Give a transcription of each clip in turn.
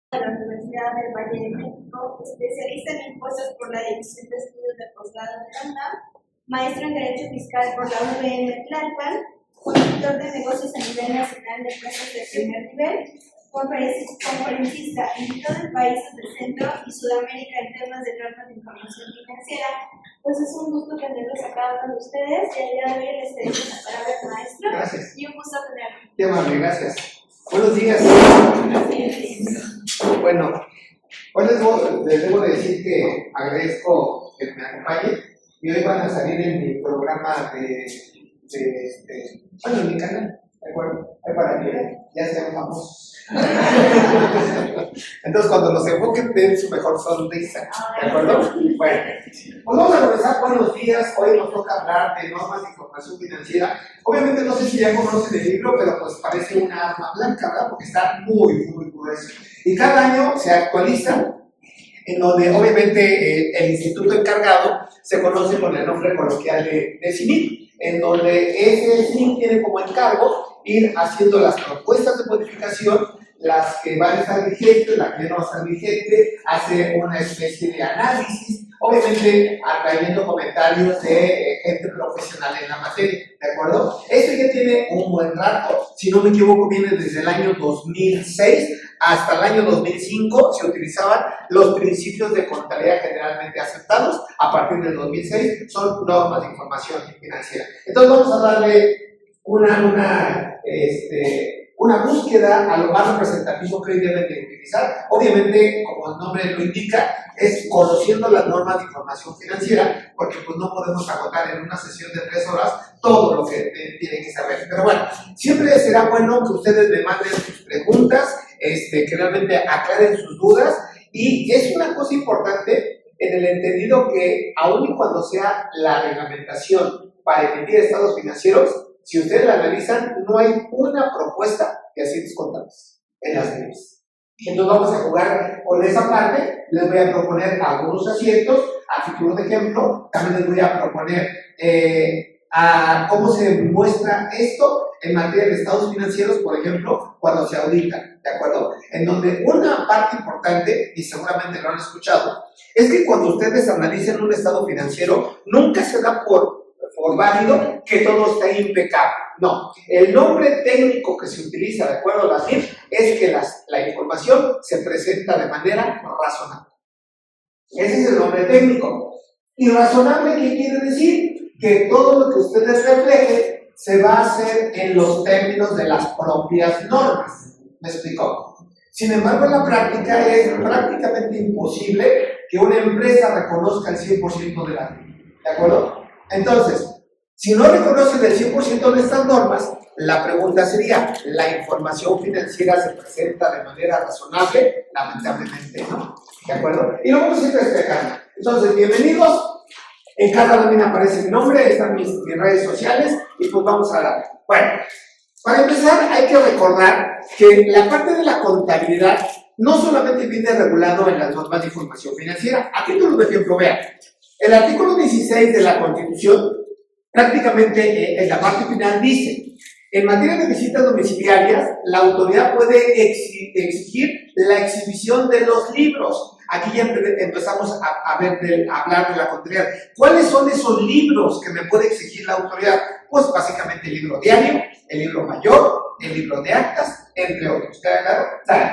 De la Universidad del Valle de México, especialista en impuestos por la División de Estudios de Posgrado de la UNAM, maestro en Derecho Fiscal por la UVM Tlalpan, consultor de negocios a nivel nacional de empresas de primer nivel, conferencista, invitado en países del Centro y Sudamérica en temas de normas de información financiera. Pues es un gusto tenerlos a cada uno de ustedes y el día de hoy les cedo la palabra al maestro. Gracias. Y un gusto tenerlo. Qué amable, gracias. Buenos días. Bueno, hoy les debo decir que agradezco que me acompañen y hoy van a salir en mi programa en mi canal, ¿de acuerdo? Para que ya sean famosos. Entonces, cuando los enfoquen, den su mejor sonrisa, ¿de acuerdo? Bueno, pues vamos a comenzar. Buenos días. Hoy nos toca hablar de normas de información financiera. Obviamente, no sé si ya conocen el libro, pero pues parece una arma blanca, ¿verdad? Porque está muy grueso. Y cada año se actualiza, en donde obviamente el instituto encargado se conoce con el nombre coloquial de CIMIC, en donde ese CIMIC tiene como encargo ir haciendo las propuestas de modificación, las que van a estar vigentes, las que no van a estar vigentes, hace una especie de análisis, obviamente atrayendo comentarios de gente profesional en la materia, ¿de acuerdo? Esto ya tiene un buen rato, si no me equivoco viene desde el año 2006 hasta el año 2005 se utilizaban los principios de contabilidad generalmente aceptados. A partir del 2006 son normas de información financiera. Entonces vamos a darle una búsqueda a lo más representativo que hoy deben de utilizar. Obviamente, como el nombre lo indica, es conociendo las normas de información financiera, porque pues no podemos agotar en una sesión de 3 horas todo lo que tienen que saber. Pero bueno, siempre será bueno que ustedes me manden sus preguntas, que realmente aclaren sus dudas, y es una cosa importante en el entendido que aun y cuando sea la reglamentación para emitir estados financieros, si ustedes la analizan, no hay una propuesta de asientos contables en las leyes. Entonces vamos a jugar con esa parte. Les voy a proponer algunos asientos a título de ejemplo. También les voy a proponer a cómo se muestra esto en materia de estados financieros, por ejemplo, cuando se auditan, ¿de acuerdo? En donde una parte importante, y seguramente lo han escuchado, es que cuando ustedes analicen un estado financiero, nunca se da por válido que todo esté impecable. No, el nombre técnico que se utiliza de acuerdo a la CIF es que la información se presenta de manera razonable. Ese es el nombre técnico. ¿Y razonable qué quiere decir? Que todo lo que ustedes reflejen se va a hacer en los términos de las propias normas. ¿Me explicó? Sin embargo, en la práctica es prácticamente imposible que una empresa reconozca el 100% de la ley. ¿De acuerdo? Entonces, si no reconocen el 100% de estas normas, la pregunta sería, ¿la información financiera se presenta de manera razonable? Lamentablemente no. ¿De acuerdo? Y lo vamos a ir despejando. Entonces, bienvenidos. En cada lámina aparece mi nombre, están mis redes sociales, y pues vamos a dar. Bueno, para empezar hay que recordar que la parte de la contabilidad no solamente viene regulado en las normas de información financiera. A título de ejemplo, vean, el artículo 16 de la Constitución, prácticamente en la parte final dice, en materia de visitas domiciliarias, la autoridad puede exigir la exhibición de los libros. Aquí ya empezamos a hablar de la contabilidad. ¿Cuáles son esos libros que me puede exigir la autoridad? Pues básicamente el libro diario, el libro mayor, el libro de actas, entre otros. ¿Queda claro?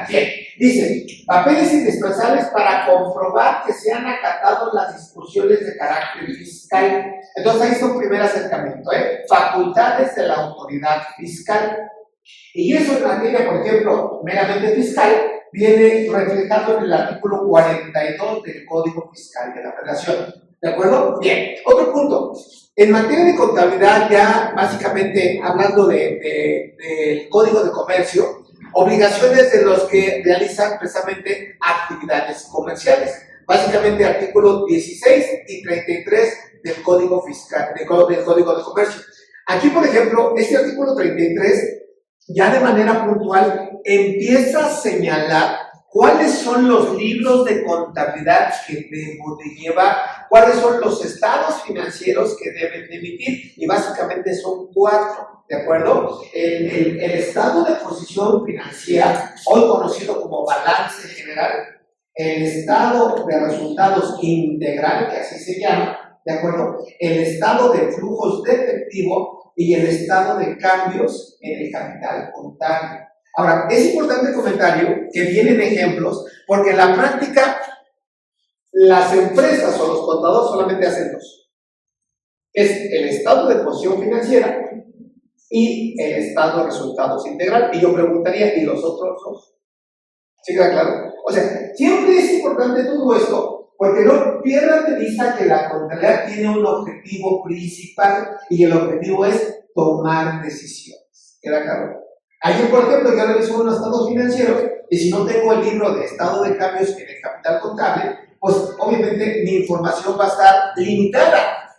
Bien. Dice, papeles indispensables para comprobar que se han acatado las disposiciones de carácter fiscal. Entonces ahí está un primer acercamiento, facultades de la autoridad fiscal. Y eso en materia, por ejemplo, meramente fiscal, viene reflejado en el artículo 42 del Código Fiscal de la Federación. ¿De acuerdo? Bien. Otro punto. En materia de contabilidad, ya básicamente hablando del Código de Comercio, obligaciones de los que realizan precisamente actividades comerciales. Básicamente artículos 16 y 33 del Código Fiscal, del Código de Comercio. Aquí, por ejemplo, este artículo 33 ya de manera puntual empieza a señalar ¿Cuáles son los libros de contabilidad que debo de llevar? ¿Cuáles son los estados financieros que deben de emitir? Y básicamente son 4, ¿de acuerdo? El estado de posición financiera, hoy conocido como balance general, el estado de resultados integral, que así se llama, ¿de acuerdo? El estado de flujos de efectivo y el estado de cambios en el capital contable. Ahora, es importante el comentario que vienen ejemplos, porque en la práctica las empresas o los contadores solamente hacen 2. Es el estado de posición financiera y el estado de resultados integral. Y yo preguntaría, ¿y los otros 2? ¿Sí queda claro? O sea, siempre es importante todo esto, porque no pierdan de vista que la contabilidad tiene un objetivo principal y el objetivo es tomar decisiones. ¿Queda claro? Ayer, por ejemplo, yo reviso unos estados financieros y si no tengo el libro de estado de cambios en el capital contable, pues obviamente mi información va a estar limitada,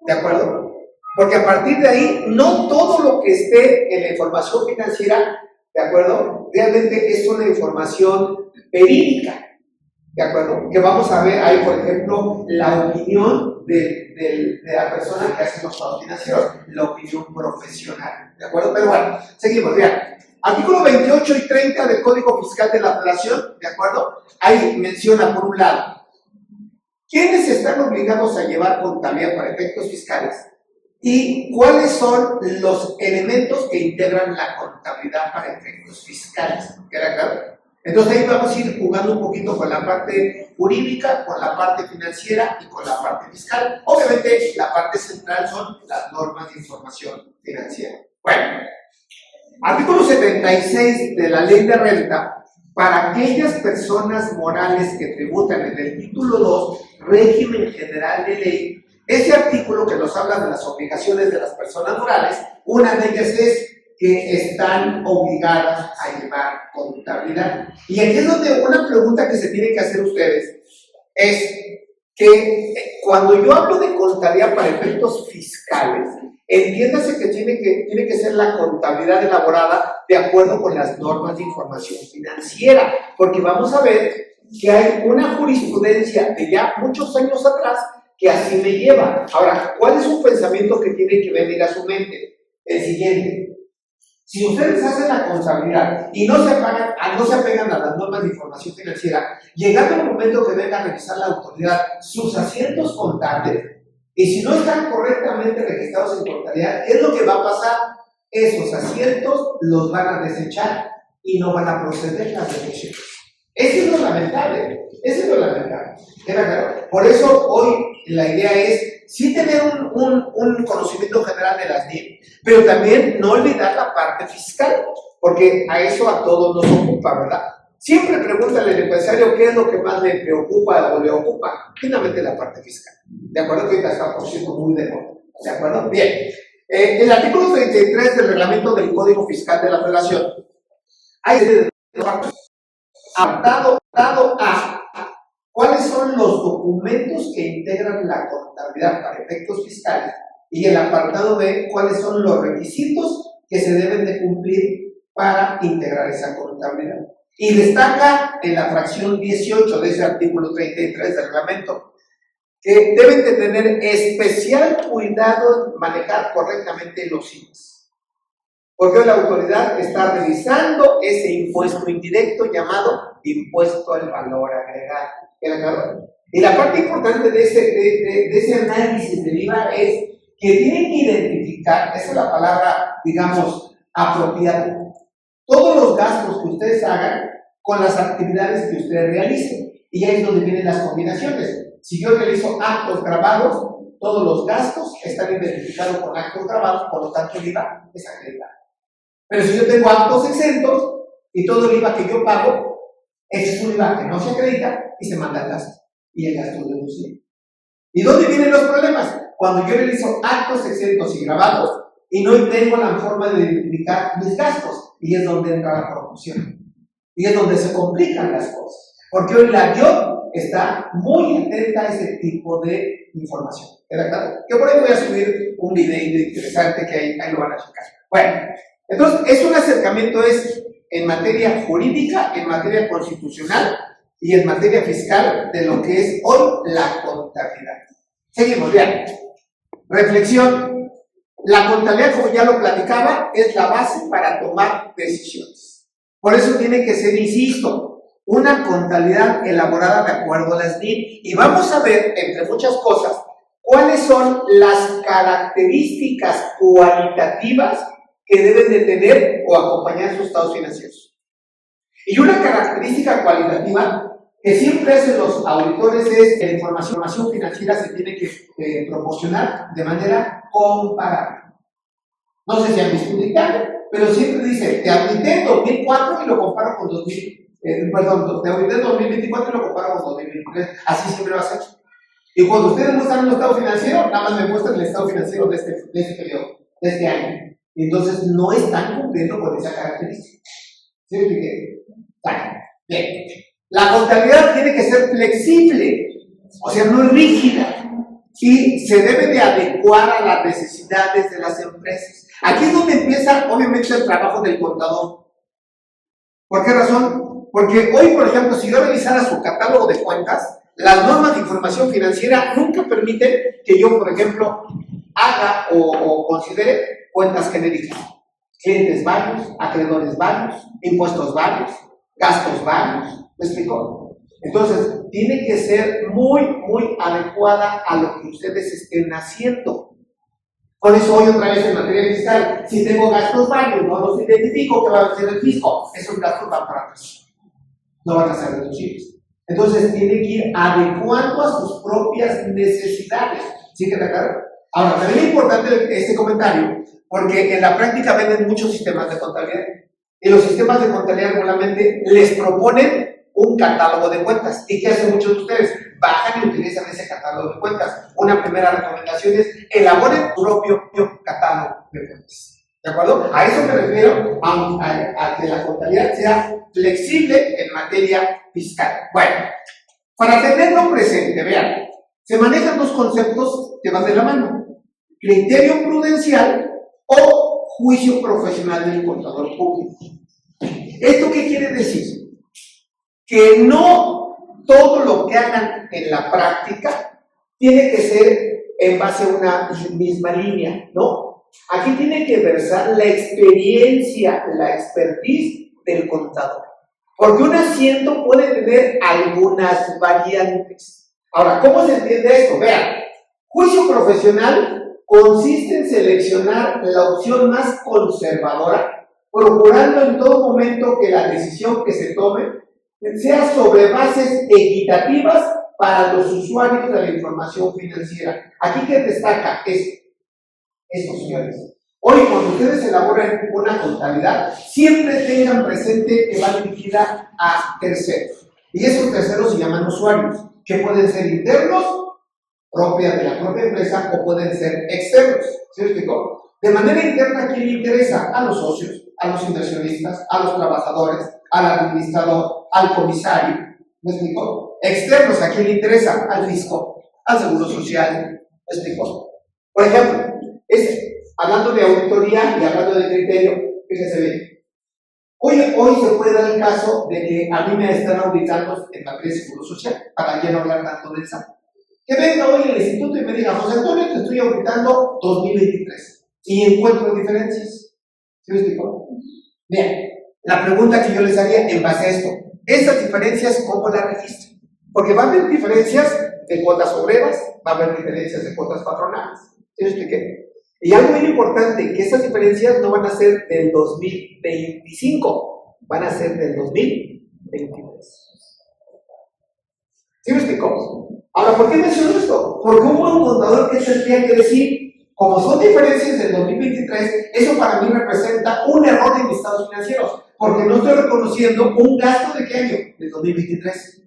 ¿de acuerdo? Porque a partir de ahí, no todo lo que esté en la información financiera, ¿de acuerdo? Realmente es una información verídica, ¿de acuerdo? Que vamos a ver ahí, por ejemplo, la opinión de la persona que hace los estados financieros, la opinión profesional, ¿de acuerdo? Pero bueno, seguimos, vean. Artículo 28 y 30 del Código Fiscal de la Federación, ¿de acuerdo? Ahí menciona, por un lado, ¿quiénes están obligados a llevar contabilidad para efectos fiscales? ¿Y cuáles son los elementos que integran la contabilidad para efectos fiscales? ¿Queda claro? Entonces ahí vamos a ir jugando un poquito con la parte jurídica, con la parte financiera y con la parte fiscal. Obviamente la parte central son las normas de información financiera. Bueno, artículo 76 de la Ley de Renta, para aquellas personas morales que tributan en el título 2, régimen general de ley. Ese artículo que nos habla de las obligaciones de las personas morales, una de ellas es que están obligadas a llevar contabilidad. Y aquí es donde una pregunta que se tienen que hacer ustedes es que cuando yo hablo de contabilidad para efectos fiscales, entiéndase que tiene que ser la contabilidad elaborada de acuerdo con las normas de información financiera, porque vamos a ver que hay una jurisprudencia de ya muchos años atrás que así me lleva. Ahora, ¿cuál es un pensamiento que tiene que venir a su mente? El siguiente: si ustedes hacen la contabilidad y no se apegan a las normas de información financiera, llegando el momento que venga a revisar la autoridad sus asientos contables, y si no están correctamente registrados en contabilidad, ¿qué es lo que va a pasar? Esos asientos los van a desechar y no van a proceder las deducciones. Eso es lo lamentable, eso es lo lamentable. ¿Queda claro? Por eso hoy la idea es sí tener un conocimiento general de las NIF, pero también no olvidar la parte fiscal, porque a eso a todos nos ocupa, ¿verdad? Siempre pregúntale al empresario qué es lo que más le preocupa o le ocupa. Finalmente la parte fiscal. ¿De acuerdo? Que ahorita está por cierto muy de moda. ¿De acuerdo? Bien. El artículo 33 del reglamento del Código Fiscal de la Federación. Hay apartado A. ¿Cuáles son los documentos que integran la contabilidad para efectos fiscales? Y el apartado B, ¿cuáles son los requisitos que se deben de cumplir para integrar esa contabilidad? Y destaca en la fracción 18 de ese artículo 33 del reglamento que deben de tener especial cuidado en manejar correctamente los IVAs. Porque hoy la autoridad está revisando ese impuesto indirecto llamado impuesto al valor agregado. ¿Queda claro? Y la parte importante de ese análisis del IVA es que tienen que identificar, esa es la palabra, digamos, apropiada, todos los gastos que ustedes hagan con las actividades que ustedes realicen. Y ahí es donde vienen las combinaciones. Si yo realizo actos grabados, todos los gastos están identificados con actos grabados, por lo tanto el IVA es acreditado. Pero si yo tengo actos exentos y todo el IVA que yo pago, ese es un IVA que no se acredita y se manda al gasto. Y el gasto es deducible. ¿Y dónde vienen los problemas? Cuando yo realizo actos exentos y grabados y no tengo la forma de identificar mis gastos, y es donde entra la promoción. Y es donde se complican las cosas. Porque hoy la DIO está muy atenta a ese tipo de información. ¿Queda claro? Que por ahí voy a subir un video interesante que ahí lo van a checar. Bueno, entonces es un acercamiento, es en materia jurídica, en materia constitucional y en materia fiscal de lo que es hoy la contabilidad. Seguimos, vean. Reflexión. La contabilidad, como ya lo platicaba, es la base para tomar decisiones. Por eso tiene que ser, insisto, una contabilidad elaborada de acuerdo a las NIF. Y vamos a ver, entre muchas cosas, cuáles son las características cualitativas que deben de tener o acompañar sus estados financieros. Y una característica cualitativa que siempre hacen los auditores es que la información financiera se tiene que proporcionar de manera comparable. No sé si han visto un dictamen, pero siempre dice, te audité en 2004 y lo comparo con te audité en 2024 y lo comparo con 2023. Así siempre va a ser. Y cuando ustedes muestran un estado financiero, nada más me muestran el estado financiero de este periodo, de este año. Y entonces no están cumpliendo con esa característica. ¿Sí me expliqué? Bien. La contabilidad tiene que ser flexible, o sea, no es rígida, y se debe de adecuar a las necesidades de las empresas. Aquí es donde empieza, obviamente, el trabajo del contador. ¿Por qué razón? Porque hoy, por ejemplo, si yo revisara su catálogo de cuentas, las normas de información financiera nunca permiten que yo, por ejemplo, haga o considere cuentas genéricas. Clientes varios, acreedores varios, impuestos varios, gastos varios. ¿Me explico? Entonces, tiene que ser muy, muy adecuada a lo que ustedes estén haciendo. Por eso hoy otra vez en materia fiscal, si tengo gastos varios, no los identifico, ¿qué va a hacer el fisco? Esos gastos van para atrás. No van a ser deducibles. Entonces, tiene que ir adecuando a sus propias necesidades. ¿Sí que te aclaro? Ahora, también es importante este comentario, porque en la práctica venden muchos sistemas de contabilidad. Y los sistemas de contabilidad regularmente les proponen un catálogo de cuentas. ¿Y qué hacen muchos de ustedes? Bajan y utilizan ese catálogo de cuentas. Una primera recomendación es elaboren su propio catálogo de cuentas. ¿De acuerdo? A eso me refiero, a que la contabilidad sea flexible en materia fiscal. Bueno, para tenerlo presente, vean, se manejan dos conceptos que van de la mano: criterio prudencial o juicio profesional del contador público. ¿Esto qué quiere decir? Que no todo lo que hagan en la práctica tiene que ser en base a una misma línea, ¿no? Aquí tiene que versar la experiencia, la expertise del contador. Porque un asiento puede tener algunas variantes. Ahora, ¿cómo se entiende esto? Vean, juicio profesional consiste en seleccionar la opción más conservadora, procurando en todo momento que la decisión que se tome sea sobre bases equitativas para los usuarios de la información financiera. Aquí que destaca esto, señores. Hoy, cuando ustedes elaboran una contabilidad, siempre tengan presente que va dirigida a terceros. Y esos terceros se llaman usuarios, que pueden ser internos, propias de la propia empresa, o pueden ser externos. ¿Sí me explicó? De manera interna, ¿a quién le interesa? A los socios, a los inversionistas, a los trabajadores, al administrador, al comisario. ¿Me explico? Externos, ¿a quién le interesa? Al fisco, al seguro social. ¿Me explico? Por ejemplo, hablando de auditoría y hablando de criterio, fíjense bien. Hoy se puede dar el caso de que a mí me están auditando en materia de seguro social, para ya no hablar tanto de esa. Que venga hoy el instituto y me diga: José Antonio, te estoy auditando 2023 y encuentro diferencias. ¿Sí me explico? Bien. La pregunta que yo les haría en base a esto: ¿estas diferencias cómo las registran? Porque va a haber diferencias de cuotas obreras, va a haber diferencias de cuotas patronales. ¿Sí me expliqué? Y algo muy importante, que estas diferencias no van a ser del 2025, van a ser del 2023. ¿Sí me explico? Ahora, ¿por qué menciono esto? Porque un buen contador, ¿qué tendría que decir? Como son diferencias del 2023, eso para mí representa un error en mis estados financieros, porque no estoy reconociendo un gasto de qué año, del 2023.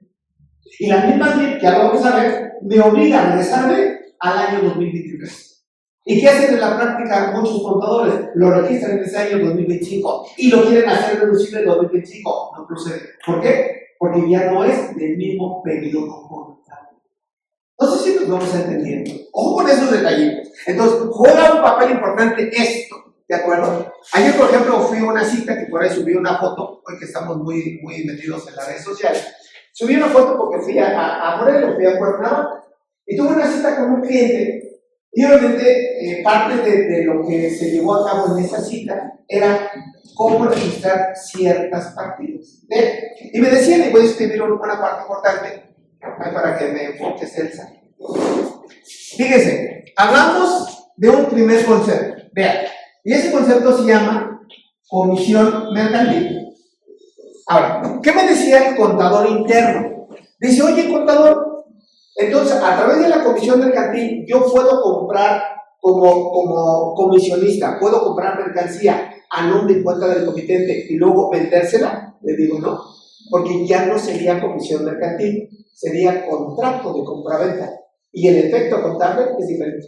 Y la misma ley, que ahora vamos a ver, me obliga a regresarme al año 2023. ¿Y qué hacen en la práctica muchos contadores? Lo registran en ese año 2025 y lo quieren hacer deducible en 2025. No procede. ¿Por qué? Porque ya no es del mismo periodo contable. No sé si nos vamos entendiendo. Ojo con esos detallitos. Entonces, juega un papel importante esto. ¿De acuerdo? Ayer, por ejemplo, fui a una cita que por ahí subí una foto, hoy que estamos muy metidos en las redes sociales. Subí una foto porque fui a Morelos, fui a Cuernavaca, y tuve una cita con un cliente, y obviamente parte de lo que se llevó a cabo en esa cita era cómo registrar ciertas partidas. ¿Ven? Y me decían, y voy a escribir una parte importante, para que me enfoques, Elsa. Fíjense, hablamos de un primer concepto, vean, y ese concepto se llama comisión mercantil. Ahora, ¿qué me decía el contador interno? Dice, oye, contador, entonces a través de la comisión mercantil yo puedo comprar como comisionista, puedo comprar mercancía a nombre y cuenta del comitente y luego vendérsela. Le digo, no, porque ya no sería comisión mercantil, sería contrato de compraventa y el efecto contable es diferente.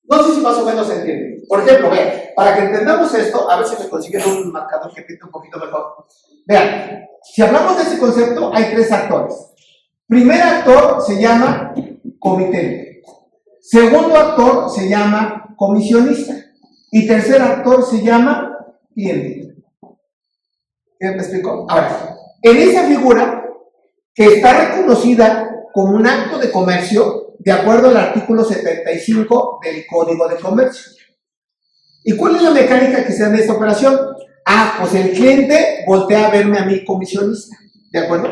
No sé si más o menos se entiende. Por ejemplo, vean, para que entendamos esto, a ver si me consiguen un marcador que pinte un poquito mejor. Vean, si hablamos de ese concepto, hay tres actores. Primer actor se llama comitente. Segundo actor se llama comisionista. Y tercer actor se llama cliente. ¿Me explico? Ahora, en esa figura que está reconocida como un acto de comercio, de acuerdo al artículo 75 del Código de Comercio. ¿Y cuál es la mecánica que se da en esta operación? Ah, pues el cliente voltea a verme a mí comisionista, ¿de acuerdo?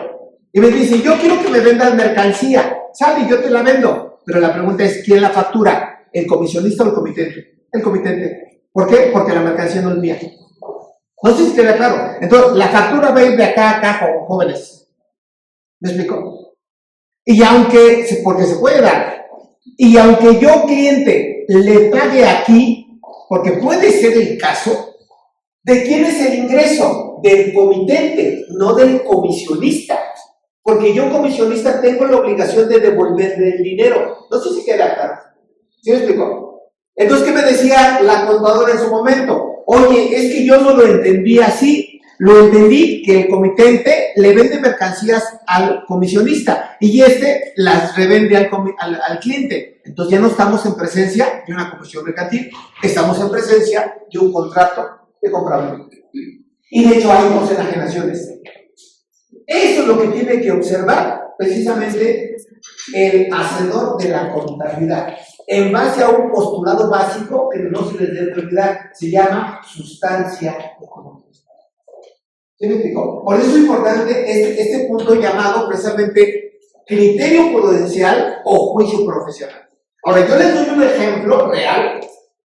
Y me dice, yo quiero que me vendas mercancía, sale, yo te la vendo. Pero la pregunta es, ¿quién la factura? ¿El comisionista o el comitente? El comitente. ¿Por qué? Porque la mercancía no es mía. No sé si queda claro. Entonces, la factura va a ir de acá a acá, jóvenes. ¿Me explico? Y aunque, porque se puede dar, y aunque yo, cliente, le pague aquí, porque puede ser el caso, ¿de quién es el ingreso? Del comitente, no del comisionista. Porque yo, comisionista, tengo la obligación de devolverle el dinero. No sé si queda claro. ¿Sí me explico? Entonces, ¿qué me decía la contadora en su momento? Oye, es que yo no lo entendí así. Lo entendí que el comitente le vende mercancías al comisionista y este las revende al cliente. Entonces ya no estamos en presencia de una comisión mercantil, estamos en presencia de un contrato de compraventa. Y de hecho hay dos enajenaciones. Eso es lo que tiene que observar precisamente el hacedor de la contabilidad. En base a un postulado básico que no se les debe olvidar, se llama sustancia económica. ¿Sí me explico? Por eso es importante este punto llamado precisamente criterio prudencial o juicio profesional. Ahora, yo les doy un ejemplo real.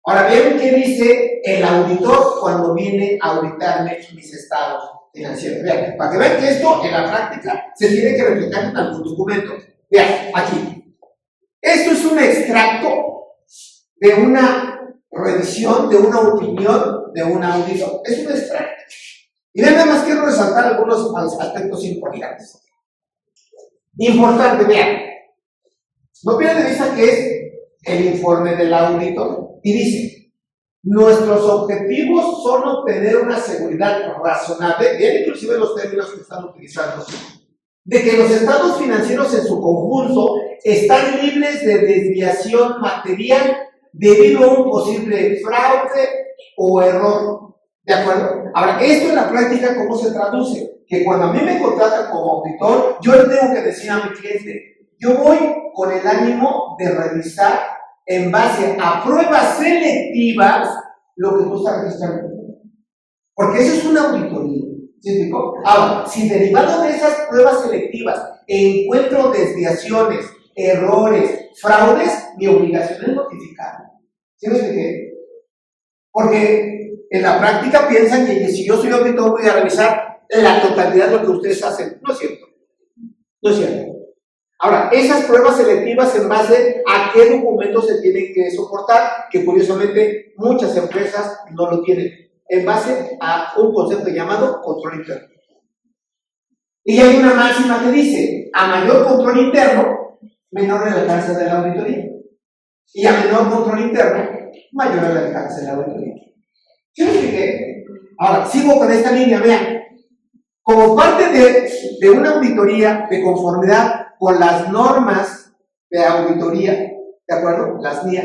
Ahora, vean qué dice el auditor cuando viene a auditarme mis estados financieros. Vean, para que vean que esto en la práctica se tiene que reflejar en algún documento. Vean, aquí. Esto es un extracto de una revisión, de una opinión de un auditor. Es un extracto. Y nada más quiero resaltar algunos aspectos importantes. Importante, vean. No pierdan de vista que es el informe del auditor. Y dice, nuestros objetivos son obtener una seguridad razonable, vean inclusive los términos que están utilizando, de que los estados financieros en su conjunto están libres de desviación material debido a un posible fraude o error. ¿De acuerdo? Ahora, esto en la práctica, ¿cómo se traduce? Que cuando a mí me contratan como auditor, yo le tengo que decir a mi cliente, yo voy con el ánimo de revisar en base a pruebas selectivas lo que tú estás registrando. Porque eso es una auditoría. ¿Sí? Ahora, si derivado de esas pruebas selectivas encuentro desviaciones, errores, fraudes, mi obligación es notificar. ¿Sí me expliqué? Porque en la práctica piensan que si yo soy auditor voy a revisar la totalidad de lo que ustedes hacen. No es cierto. No es cierto. Ahora, esas pruebas selectivas en base a qué documentos se tienen que soportar, que curiosamente muchas empresas no lo tienen, en base a un concepto llamado control interno. Y hay una máxima que dice, a mayor control interno, menor el alcance de la auditoría. Y a menor control interno, mayor el alcance de la auditoría. ¿Sí me expliqué? Ahora, sigo con esta línea, vean. Como parte de una auditoría de conformidad con las normas de auditoría, ¿de acuerdo? Las NIA,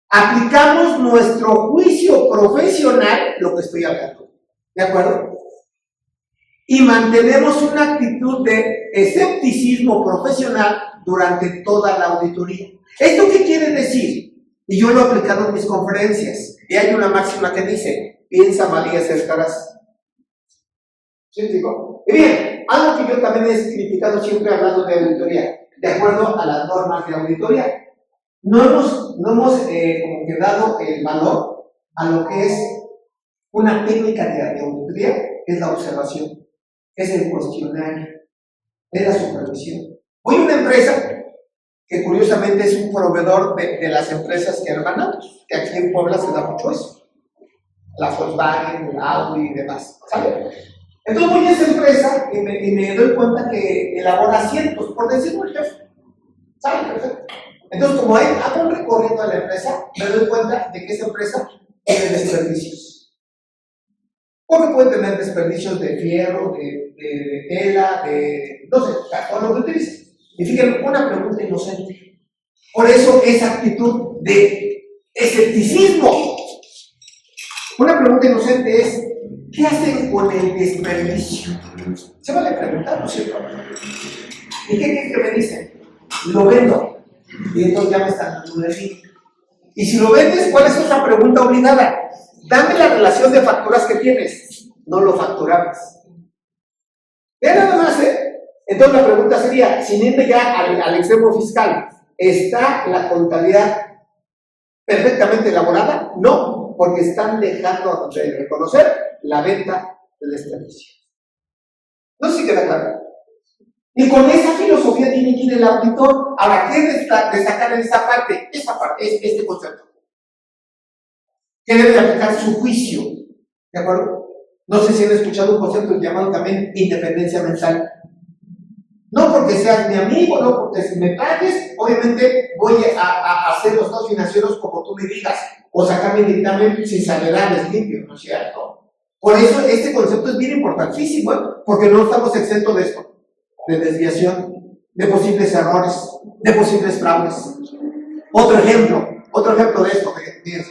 aplicamos nuestro juicio profesional, lo que estoy hablando, ¿de acuerdo? Y mantenemos una actitud de escepticismo profesional durante toda la auditoría. ¿Esto qué quiere decir? Y yo lo he aplicado en mis conferencias, y hay una máxima que dice, piensa mal y acertarás. ¿Sí, digo? Y bien, algo que yo también he criticado siempre hablando de auditoría, de acuerdo a las normas de auditoría. No hemos como que dado el valor a lo que es una técnica de auditoría, que es la observación, es el cuestionario, es la supervisión. Hoy una empresa que curiosamente es un proveedor de las empresas que hermanamos, que aquí en Puebla se da mucho eso, la Volkswagen, la Audi y demás, ¿sale? Entonces voy a esa empresa y me doy cuenta que elabora asientos, por decirlo el jefe, ¿sale? Perfecto. Entonces, como hago un recorrido a la empresa, me doy cuenta de que esa empresa tiene desperdicios. Porque puede tener desperdicios de fierro, de tela, no sé, o lo que utilice. Y fíjense, una pregunta inocente. Por eso esa actitud de escepticismo. Una pregunta inocente es, ¿qué hacen con el desperdicio? Se vale preguntar, ¿no es cierto? ¿Y qué me dicen? Lo vendo. Y entonces ya me están dando de mí. Y si lo vendes, ¿cuál es otra pregunta obligada? Dame la relación de facturas que tienes. No lo facturamos. Vean nada más, ¿eh? Entonces la pregunta sería, sin irme ya al extremo fiscal, ¿está la contabilidad perfectamente elaborada? No, porque están dejando de reconocer la venta del desperdicio. No sé si queda claro. Y con esa filosofía tiene que ir el auditor. Ahora, ¿qué destacar en esa parte? Esa parte, es este concepto. Que debe de aplicar su juicio. ¿De acuerdo? No sé si han escuchado un concepto llamado también independencia mental. No porque seas mi amigo, no porque si me pagues, obviamente voy a hacer los estados financieros como tú me digas, o sacar mi dictamen sin salvedades limpios, ¿no es cierto? Por eso este concepto es bien importantísimo, ¿eh? Porque no estamos exentos de esto. De desviación, de posibles errores, de posibles fraudes. Otro ejemplo de esto, fíjense.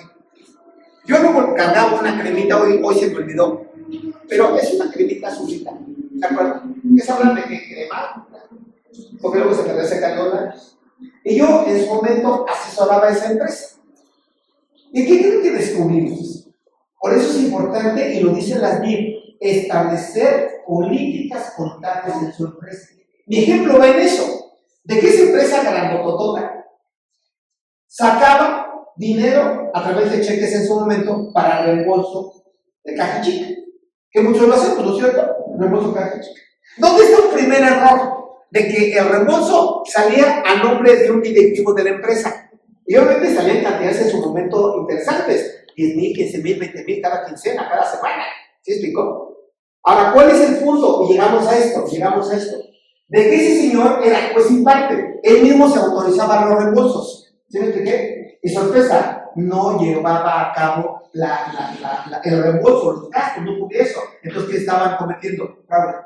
Yo no cargaba una cremita, hoy se me olvidó, pero es una cremita azulita, ¿de acuerdo? Es hablar de que crema, porque luego se me resecan los labios. Y yo en su momento asesoraba a esa empresa. ¿Y qué creen que descubrimos? Por eso es importante, y lo dicen las BIM, establecer políticas contables en su empresa. Mi ejemplo va en eso, de que esa empresa grandototota sacaba dinero a través de cheques en su momento para reembolso de caja chica, que muchos lo hacen, ¿no es cierto? Reembolso de caja chica. ¿Dónde está un primer error? De que el reembolso salía a nombre de un directivo de la empresa, y obviamente salían cantidades en su momento interesantes, 10,000, 15,000, 20,000 cada quincena, cada semana. ¿Sí explicó? Ahora, ¿cuál es el punto? Y llegamos a esto, de que ese señor era juez y parte, él mismo se autorizaba los reembolsos. ¿Sí me expliqué? Y sorpresa, no llevaba a cabo el reembolso, los gastos, no podía eso. Entonces, ¿qué estaban cometiendo? Fraude.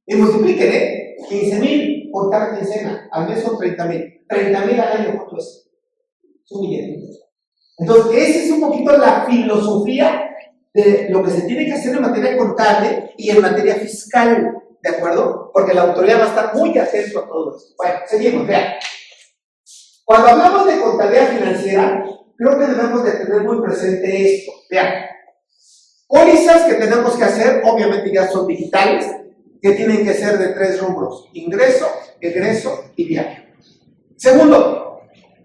Y multipliquen, 15,000 por cada quincena, al mes son 30,000. 30,000 al año, ¿cuánto es? Es un billete. Entonces, esa es un poquito la filosofía de lo que se tiene que hacer en materia contable y en materia fiscal, ¿de acuerdo? Porque la autoridad va a estar muy atento a todo esto. Bueno, seguimos, vean. Cuando hablamos de contabilidad financiera, creo que debemos de tener muy presente esto. Vean, pólizas que tenemos que hacer, obviamente ya son digitales, que tienen que ser de 3 rubros: ingreso, egreso y viaje. Segundo,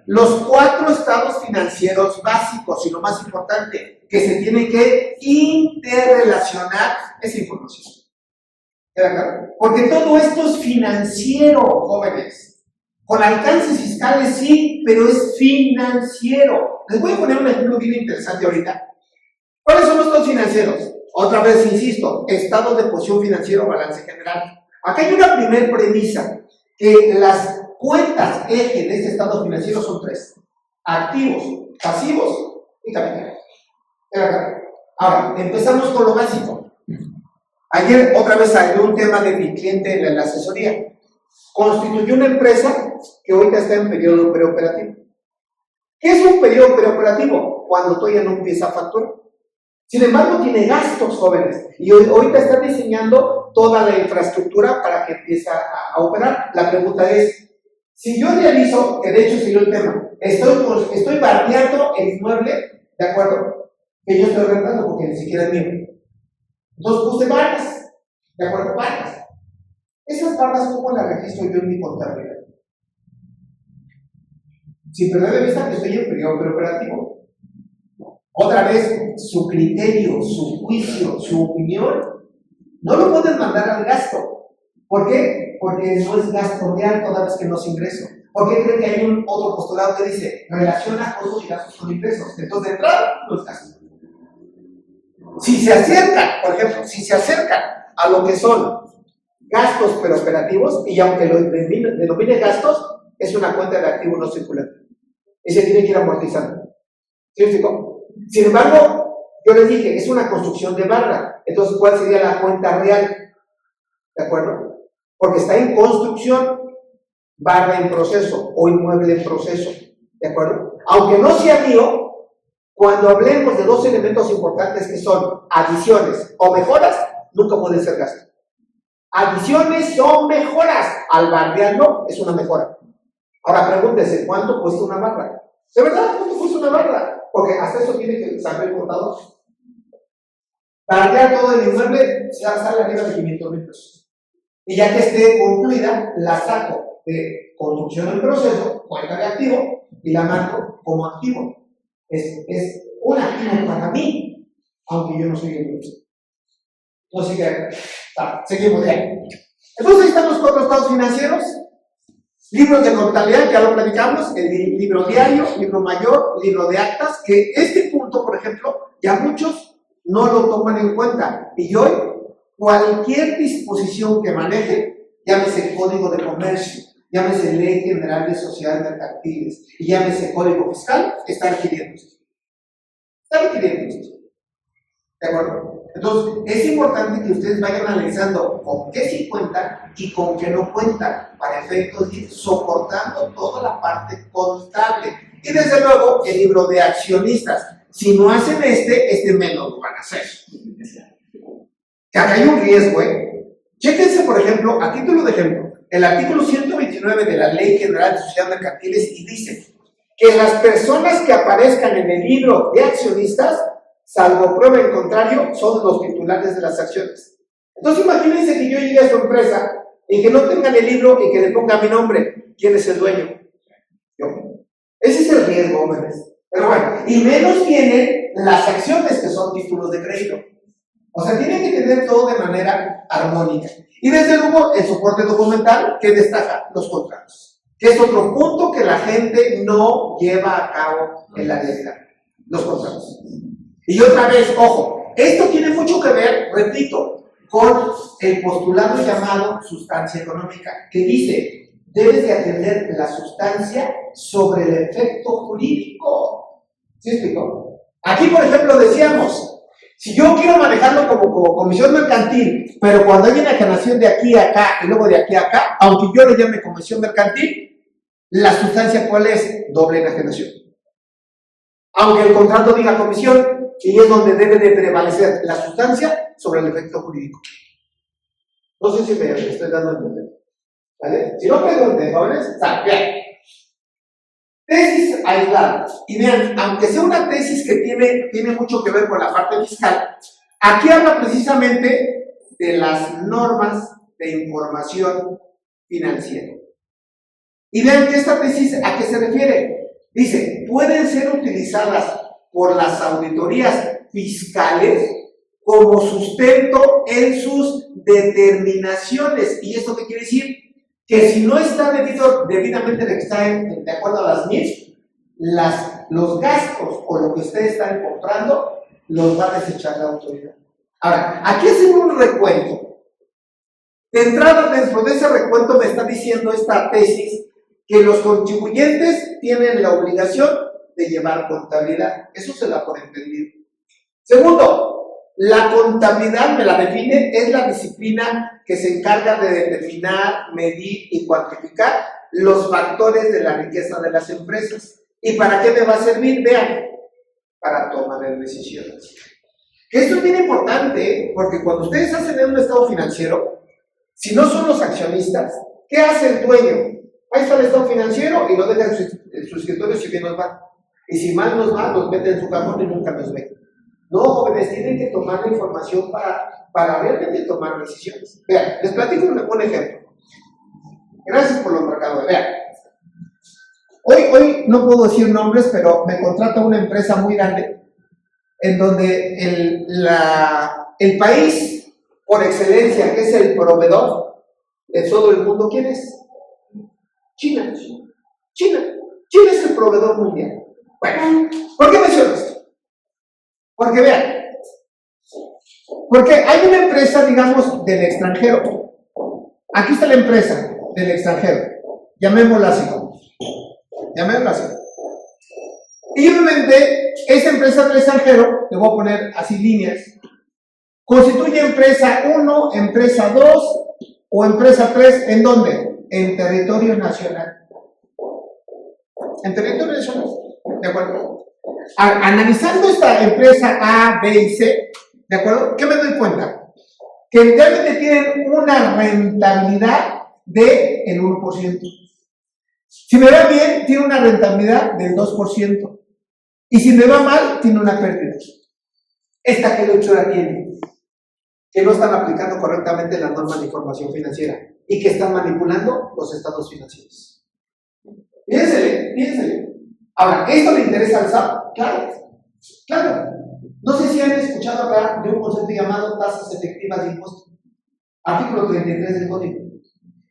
los 4 estados financieros básicos, y lo más importante, que se tiene que interrelacionar esa información. ¿Queda claro? Porque todo esto es financiero, jóvenes. Con alcances fiscales sí, pero es financiero. Les voy a poner un ejemplo bien interesante ahorita. ¿Cuáles son los estados financieros? Otra vez insisto, estado de posición financiero, balance general. Acá hay una primera premisa, que las cuentas eje de este estado financiero son 3: activos, pasivos y capital. Ahora, empezamos con lo básico. Ayer otra vez salió un tema de mi cliente en la asesoría. Constituyó una empresa que hoy está en periodo preoperativo. ¿Qué es un periodo preoperativo? Cuando todavía no empieza a facturar. Sin embargo, tiene gastos, jóvenes, y ahorita están diseñando toda la infraestructura para que empiece a operar. La pregunta es, si yo realizo, que de hecho siguió el tema, estoy bardeando el inmueble, ¿de acuerdo? Que yo estoy rentando porque ni siquiera es mío. Entonces puse barras, ¿de acuerdo? Barras. Esas barras, ¿cómo las registro yo en mi contabilidad? Sin perder de vista que estoy en periodo preoperativo. Otra vez, su criterio, su juicio, su opinión, no lo pueden mandar al gasto. ¿Por qué? Porque no es gasto real toda vez que no es ingreso. ¿Por qué creen que hay un otro postulado que dice relaciona costos y gastos con ingresos? Entonces, de entrada, no es gasto. Si se acercan, por ejemplo, si se acercan a lo que son gastos preoperativos, y aunque lo denomine gastos, es una cuenta de activo no circulante. Y se tiene que ir amortizando. ¿Sí me explico? Sin embargo, yo les dije, es una construcción de barra. Entonces, ¿cuál sería la cuenta real? ¿De acuerdo? Porque está en construcción, barra en proceso o inmueble en proceso. ¿De acuerdo? Aunque no sea mío, cuando hablemos de dos elementos importantes que son adiciones o mejoras, nunca pueden ser gastos. Adiciones o mejoras. Al bardearlo es una mejora. Ahora pregúntese, ¿cuánto cuesta una barra? ¿De verdad cuánto cuesta una barra? Porque hasta eso tiene que saber el contador. Bardear todo el inmueble sale arriba de 500,000 pesos. Y ya que esté concluida, la saco de construcción en proceso, cuenta de activo, y la marco como activo. Es un activo para mí, aunque yo no soy el dueño. Entonces, seguimos de ahí. Entonces, ahí están los 4 estados financieros. Libros de contabilidad, ya lo platicamos, el libro diario, libro mayor, libro de actas, que este punto, por ejemplo, ya muchos no lo toman en cuenta. Y hoy, cualquier disposición que maneje, llámese Código de Comercio, llámese Ley General de Sociedades Mercantiles, y llámese Código Fiscal, está requiriendo esto. Está requiriendo esto. ¿De acuerdo? Entonces, es importante que ustedes vayan analizando con qué sí cuentan y con qué no cuentan, para efectos de ir soportando toda la parte contable. Y desde luego, el libro de accionistas. Si no hacen este menos lo van a hacer. Que acá hay un riesgo, Chéquense, por ejemplo, a título de ejemplo, el artículo 129 de la Ley General de Sociedades Mercantiles y dice que las personas que aparezcan en el libro de accionistas, salvo prueba en contrario, son los titulares de las acciones. Entonces imagínense que yo llegue a su empresa y que no tengan el libro y que le ponga mi nombre. ¿Quién es el dueño? Yo. Ese es el riesgo, hombres. Pero bueno, y menos tienen las acciones que son títulos de crédito. O sea, tienen que tener todo de manera armónica. Y desde luego, el soporte documental que destaca los contratos, que es otro punto que la gente no lleva a cabo en la realidad. Los contratos. Y otra vez, ojo, esto tiene mucho que ver, repito, con el postulado llamado sustancia económica, que dice, debes de atender la sustancia sobre el efecto jurídico. ¿Sí explico? Aquí, por ejemplo, decíamos, si yo quiero manejarlo como comisión mercantil, pero cuando hay una enajenación de aquí a acá y luego de aquí a acá, aunque yo le llame comisión mercantil, la sustancia, ¿cuál es? Doble enajenación. Aunque el contrato diga comisión, y es donde debe de prevalecer la sustancia sobre el efecto jurídico. No sé si me estoy dando a entender. ¿Vale? Si no pregunten, jóvenes, bien. Tesis aisladas. Y vean, aunque sea una tesis que tiene mucho que ver con la parte fiscal, aquí habla precisamente de las normas de información financiera. Y vean que esta tesis, ¿a qué se refiere? Dice, pueden ser utilizadas por las auditorías fiscales como sustento en sus determinaciones. ¿Y esto qué quiere decir? Que si no está debidamente de acuerdo a las NIF, los gastos o lo que ustedes están comprando los va a desechar la autoridad. Ahora, aquí hacemos un recuento. De entrada, dentro de ese recuento me está diciendo esta tesis que los contribuyentes tienen la obligación de llevar contabilidad. Eso se da por entendido. Segundo, la contabilidad, me la define, es la disciplina que se encarga de determinar, medir y cuantificar los factores de la riqueza de las empresas. ¿Y para qué me va a servir? Vean, para tomar decisiones. Que esto es bien importante, porque cuando ustedes hacen un estado financiero, si no son los accionistas, ¿qué hace el dueño? Ahí está el estado financiero y lo deja en su escritorio si bien nos va. Y si mal nos va, nos mete en su cajón y nunca nos ve. No, jóvenes, tienen que tomar la información para realmente tomar decisiones. Vean, les platico un ejemplo. Gracias por los marcadores. Vean. Hoy no puedo decir nombres, pero me contrata una empresa muy grande en donde el país por excelencia, que es el proveedor de todo el mundo, ¿quién es? China. China es el proveedor mundial. Bueno, ¿por qué menciono esto? Porque vean, porque hay una empresa, digamos, del extranjero. Aquí está la empresa del extranjero. Llamémosla así. Y obviamente, esa empresa del extranjero, le voy a poner así líneas, constituye empresa 1, empresa 2 o empresa 3, ¿en dónde? En territorio nacional. En territorio nacional, ¿de acuerdo? Analizando esta empresa A, B y C, ¿de acuerdo? ¿Qué me doy cuenta? Que realmente tienen una rentabilidad del 1%. Si me va bien, tiene una rentabilidad del 2%. Y si me va mal, tiene una pérdida. ¿Esta qué lechura tiene? Que no están aplicando correctamente las normas de información financiera y que están manipulando los estados financieros. Piénsele. Ahora, ¿esto le interesa al SAT? Claro. No sé si han escuchado hablar de un concepto llamado tasas efectivas de impuesto. Artículo 33 del código.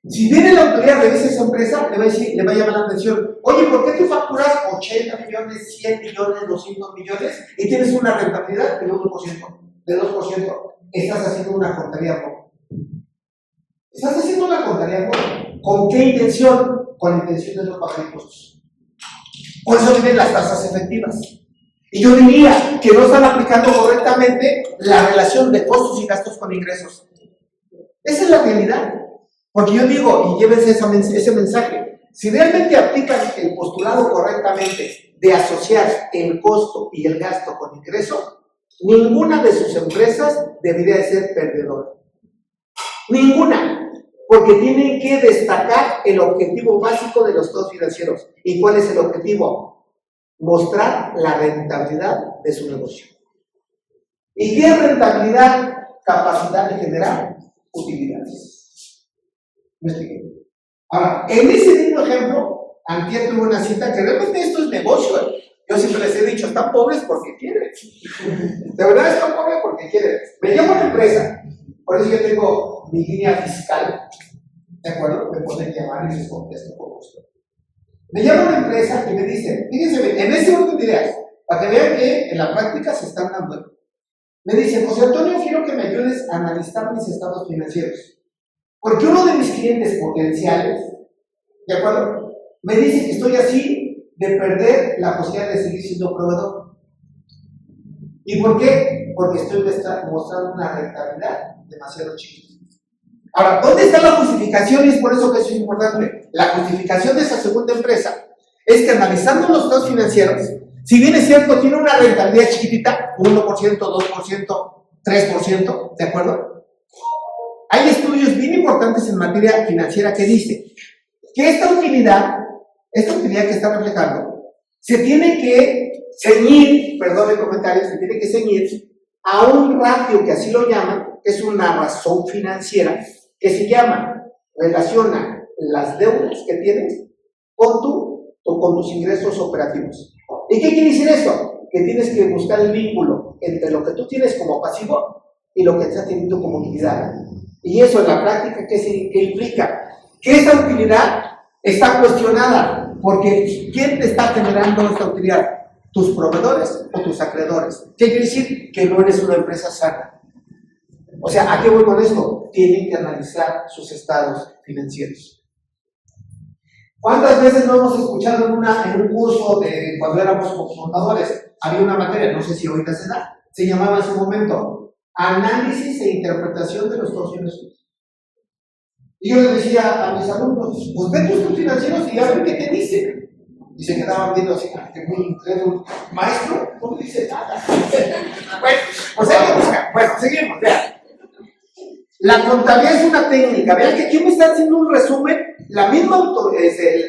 Si viene la autoridad, revisa esa empresa, le va a llamar la atención. Oye, ¿por qué tú facturas 80 millones, 100 millones, 200 millones y tienes una rentabilidad del 1%, del 2%? Estás haciendo una contaría poco. ¿Con qué intención? Con la intención de no pagar impuestos. Por eso vienen las tasas efectivas. Y yo diría que no están aplicando correctamente la relación de costos y gastos con ingresos. Esa es la realidad. Porque yo digo, y llévense ese mensaje, si realmente aplican el postulado correctamente de asociar el costo y el gasto con ingreso, ninguna de sus empresas debería de ser perdedora. Ninguna. Porque tienen que destacar el objetivo básico de los estados financieros. ¿Y cuál es el objetivo? Mostrar la rentabilidad de su negocio. ¿Y qué es rentabilidad? Capacidad de generar utilidades. ¿Me expliqué? Ahora, en ese mismo ejemplo, antier tuve una cita que realmente esto es negocio. Yo siempre les he dicho, están pobres porque quieren. De verdad están pobres porque quieren. Me llama una empresa, por eso yo tengo mi línea fiscal, ¿de acuerdo? Me pueden llamar y les contesto por gusto. Me llama una empresa y me dice, fíjense, en ese orden de ideas, para que vean que en la práctica se están dando. Me dice, José Antonio, quiero que me ayudes a analizar mis estados financieros. Porque uno de mis clientes potenciales, ¿de acuerdo? Me dice que estoy así de perder la posibilidad de seguir siendo proveedor. ¿Y por qué? Porque estoy mostrando una rentabilidad demasiado chiquita. Ahora, ¿dónde está la justificación? Y es por eso que eso es importante. La justificación de esa segunda empresa es que analizando los estados financieros, si bien es cierto, tiene una rentabilidad chiquitita, 1%, 2%, 3%, ¿de acuerdo? Hay estudios bien importantes en materia financiera que dicen que esta utilidad que está reflejando, se tiene que ceñir, perdón el comentario, se tiene que ceñir a un ratio que así lo llaman, que es una razón financiera, que se llama, relaciona las deudas que tienes con tus ingresos operativos. ¿Y qué quiere decir eso? Que tienes que buscar el vínculo entre lo que tú tienes como pasivo y lo que estás teniendo como utilidad. Y eso en la práctica, ¿qué implica? Que esta utilidad está cuestionada, porque ¿quién te está generando esta utilidad? ¿Tus proveedores o tus acreedores? ¿Qué quiere decir? Que no eres una empresa sana. O sea, ¿a qué voy con esto? Tienen que analizar sus estados financieros. ¿Cuántas veces no hemos escuchado en un curso de cuando éramos contadores? Había una materia, no sé si ahorita se da, se llamaba en su momento Análisis e Interpretación de los estados financieros. Y yo les decía a mis alumnos, pues ve tus estados financieros y a ver qué te dicen. Y se quedaban viendo así, que muy incrédulo. Maestro, no me dice nada. Bueno, pues hay que buscar. Bueno, seguimos, vean. La contabilidad es una técnica. Vean que aquí me está haciendo un resumen. La misma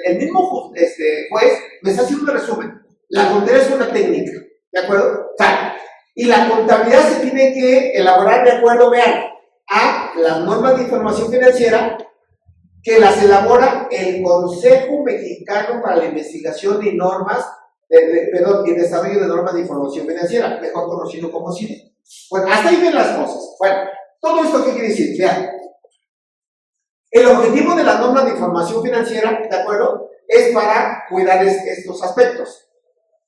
el mismo juez me está haciendo un resumen. La contabilidad es una técnica. ¿De acuerdo? Y la contabilidad se tiene que elaborar de acuerdo, vean, a las normas de información financiera que las elabora el Consejo Mexicano para la Investigación y Normas, y Desarrollo de Normas de Información Financiera, mejor conocido como CINE. Bueno, hasta ahí ven las cosas. Bueno, ¿todo esto qué quiere decir? Vean, el objetivo de las normas de información financiera, ¿de acuerdo?, es para cuidar estos aspectos,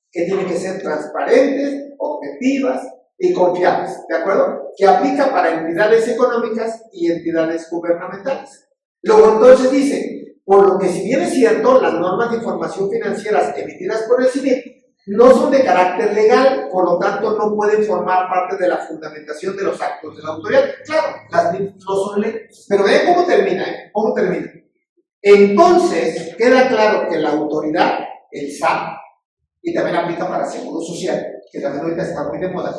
que tienen que ser transparentes, objetivas y confiables, ¿de acuerdo?, que aplica para entidades económicas y entidades gubernamentales. Luego entonces dice, por lo que si bien es cierto, las normas de información financieras emitidas por el CINE no son de carácter legal, por lo tanto no pueden formar parte de la fundamentación de los actos de la autoridad. Claro, las NIF no son leyes. Pero vean cómo termina, ¿Cómo termina? Entonces, queda claro que la autoridad, el SAT, y también aplica para Seguro Social, que también ahorita está muy de moda,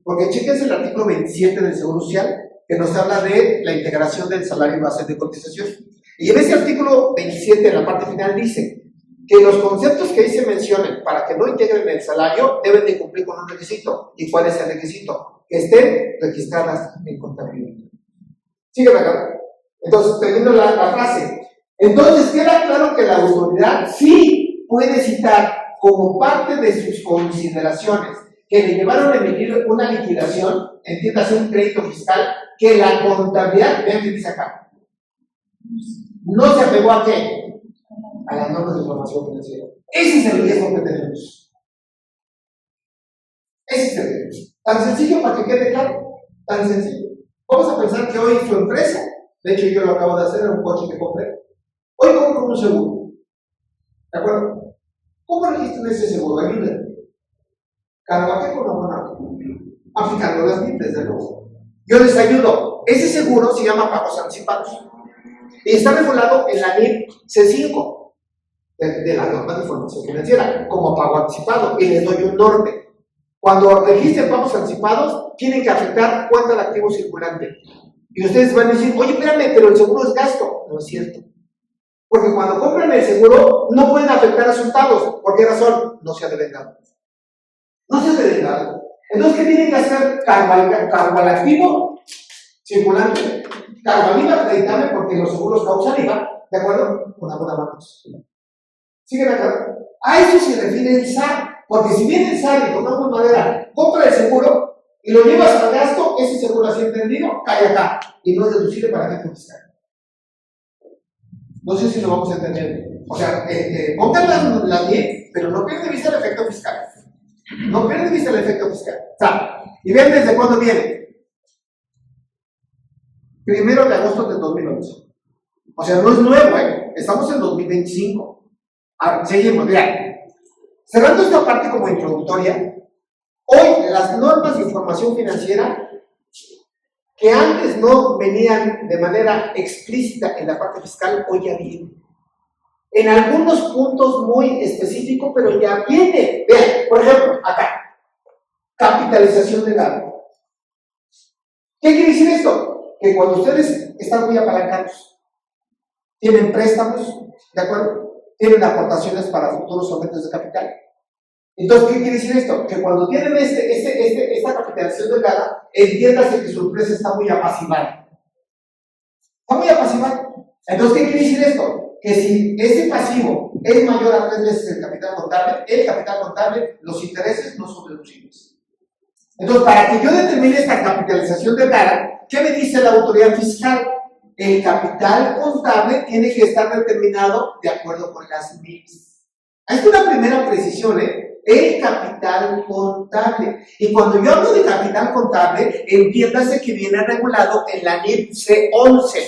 porque chéquense el artículo 27 del Seguro Social, que nos habla de la integración del salario base de cotización. Y en ese artículo 27, en la parte final, dice que los conceptos que ahí se mencionen para que no integren el salario deben de cumplir con un requisito. ¿Y cuál es el requisito? Que estén registradas en contabilidad. Sígueme acá. Entonces, termino la frase. Entonces, queda claro que la autoridad sí puede citar como parte de sus consideraciones que le llevaron a emitir una liquidación, entiéndase un crédito fiscal, que la contabilidad, vean que dice acá, no se apegó a qué, a las normas de información financiera. Ese es el riesgo que tenemos. Ese es el riesgo. Tan sencillo para que quede claro, tan sencillo. Vamos a pensar que hoy su empresa, de hecho yo lo acabo de hacer en un coche que compré, hoy compro un seguro, ¿de acuerdo? ¿Cómo registran ese seguro? Ayúdenme. ¿Cada qué con la mano? Aplicando las NIF, desde luego. Yo les ayudo. Ese seguro se llama pagos anticipados. Y está regulado en la NIF C5 de la norma de información financiera como pago anticipado. Y les doy un norte. Cuando registren pagos anticipados, tienen que afectar cuenta de activo circulante. Y ustedes van a decir, oye, espérame, pero el seguro es gasto. No es cierto. Porque cuando compran el seguro, no pueden afectar resultados. ¿Por qué razón? No se ha devengado. No se ha devengado. Entonces, ¿qué tienen que hacer? Cargo al activo circulante, cargo al IVA acreditable, porque los seguros causan IVA, ¿de acuerdo? Con alguna mano. ¿Siguen acá? A eso se refiere el SAT, porque si viene el SAT y con una manera compra el seguro y lo llevas al gasto, ese seguro así entendido cae acá y no es deducible para efecto fiscal. No sé si lo vamos a entender. O sea, pongan las 10, pero no pierden de vista el efecto fiscal. No pierden de vista el efecto fiscal. Y vean desde cuándo viene. 1 de agosto del 2011. O sea, no es nuevo, estamos en 2025. Seguimos, vean. Cerrando esta parte como introductoria, hoy las normas de información financiera que antes no venían de manera explícita en la parte fiscal, hoy ya vienen. En algunos puntos muy específicos, pero ya viene. Vean, por ejemplo, acá, capitalización de gasto. ¿Qué quiere decir esto? Que cuando ustedes están muy apalancados, tienen préstamos, ¿de acuerdo? Tienen aportaciones para futuros aumentos de capital. Entonces, ¿qué quiere decir esto? Que cuando tienen esta capitalización delgada, entiéndase que su empresa está muy apaciguada. Está muy apaciguada. Entonces, ¿qué quiere decir esto? Que si ese pasivo es mayor a 3 veces el capital contable, los intereses no son deducibles. Entonces, para que yo determine esta capitalización delgada, ¿qué me dice la autoridad fiscal? El capital contable tiene que estar determinado de acuerdo con las NIFs. Esta es una primera precisión, el capital contable. Y cuando yo hablo de capital contable, entiéndase que viene regulado en la NIF C11.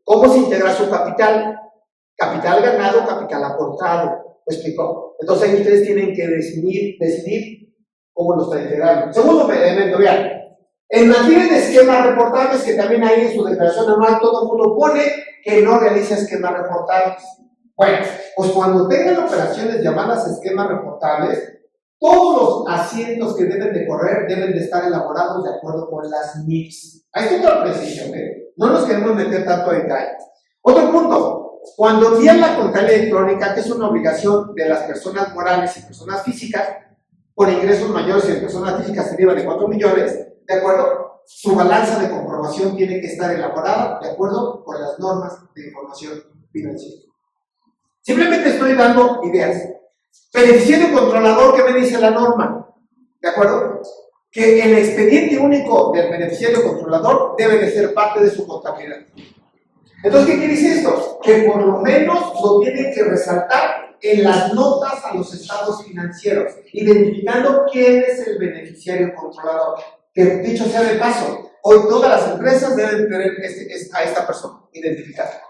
¿Cómo se integra su capital? Capital ganado, capital aportado. ¿Me explico? Entonces ahí ustedes tienen que decidir cómo lo está integrando. Segundo elemento, vean. En materia de esquemas reportables, que también hay en su declaración anual, todo el mundo pone que no realiza esquemas reportables. Bueno, pues cuando tengan operaciones llamadas esquemas reportables, todos los asientos que deben de correr deben de estar elaborados de acuerdo con las NIFs. Ahí está otra precisión, ¿eh? No nos queremos meter tanto en detalle. Otro punto, cuando envían la contabilidad electrónica, que es una obligación de las personas morales y personas físicas, con ingresos mayores en personas físicas arriba de 4 millones, ¿de acuerdo? Su balanza de comprobación tiene que estar elaborada de acuerdo con las normas de información financiera. Simplemente estoy dando ideas. Beneficiario controlador, ¿qué me dice la norma? ¿De acuerdo? Que el expediente único del beneficiario controlador debe de ser parte de su contabilidad. Entonces, ¿qué quiere decir esto? Que por lo menos lo tienen que resaltar en las notas a los estados financieros, identificando quién es el beneficiario controlador. Que dicho sea de paso, hoy todas las empresas deben tener a esta persona identificada.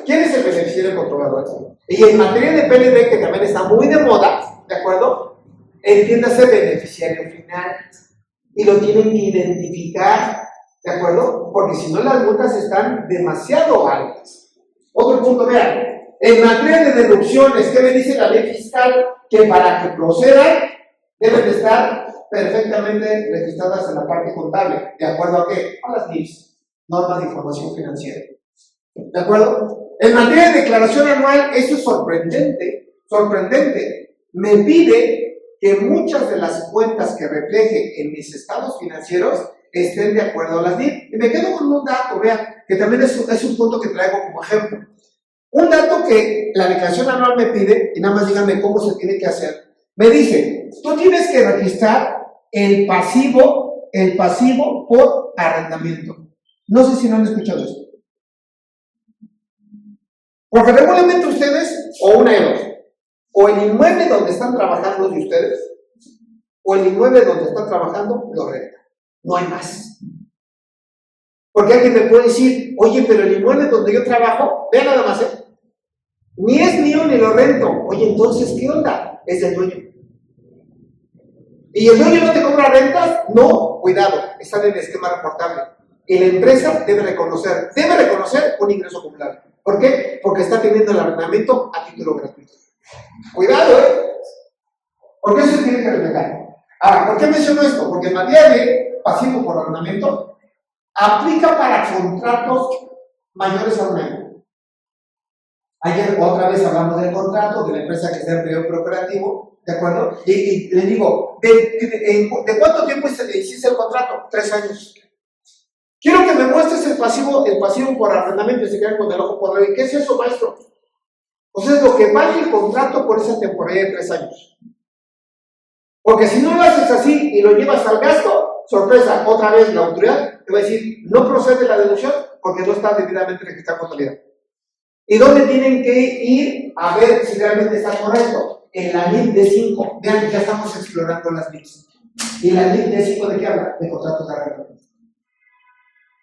¿Quién es el beneficiario controlador? Y en materia de PLD, que también está muy de moda, ¿de acuerdo? Entiéndase beneficiario final. Y lo tienen que identificar, ¿de acuerdo? Porque si no, las multas están demasiado altas. Otro punto, vean. En materia de deducciones, ¿qué me dice la ley fiscal? Que para que procedan, deben de estar perfectamente registradas en la parte contable. ¿De acuerdo a qué? A las NIFs, normas de información financiera. ¿De acuerdo? En materia de declaración anual, eso es sorprendente, sorprendente. Me pide que muchas de las cuentas que refleje en mis estados financieros estén de acuerdo a las NIF. Y me quedo con un dato, vean, que también es un punto que traigo como ejemplo. Un dato que la declaración anual me pide, y nada más díganme cómo se tiene que hacer. Me dice, tú tienes que registrar el pasivo por arrendamiento. No sé si no han escuchado esto. Porque regularmente ustedes, o una de dos, o el inmueble donde están trabajando de ustedes, o el inmueble donde están trabajando, lo rentan. No hay más. Porque alguien me puede decir, oye, pero el inmueble donde yo trabajo, vean nada más, ni es mío ni lo rento. Oye, entonces, ¿qué onda? Es del dueño. ¿Y el dueño no te cobra rentas? No, cuidado, está en el esquema reportable. Y la empresa debe reconocer un ingreso acumulable. ¿Por qué? Porque está teniendo el arrendamiento a título gratuito. Cuidado, porque eso se tiene que reflejar. Ahora, ¿por qué menciono esto? Porque en materia de pasivo por arrendamiento aplica para contratos mayores a un año. Ayer otra vez hablamos del contrato de la empresa que está en periodo preoperativo, ¿de acuerdo? Y le digo, ¿de cuánto tiempo hiciste el contrato? 3 años. Quiero que me muestres el pasivo por arrendamiento y se quedan con el ojo podrido. ¿Y qué es eso, maestro? Pues es lo que vale el contrato por esa temporada de 3 años. Porque si no lo haces así y lo llevas al gasto, sorpresa, otra vez la autoridad te va a decir, no procede la deducción porque no está debidamente registrada contabilidad. ¿Y dónde tienen que ir a ver si realmente está correcto? En la NIF D5. Vean, ya estamos explorando las NIFs. ¿Y la NIF D5 de qué habla? De contratos de arrendamiento.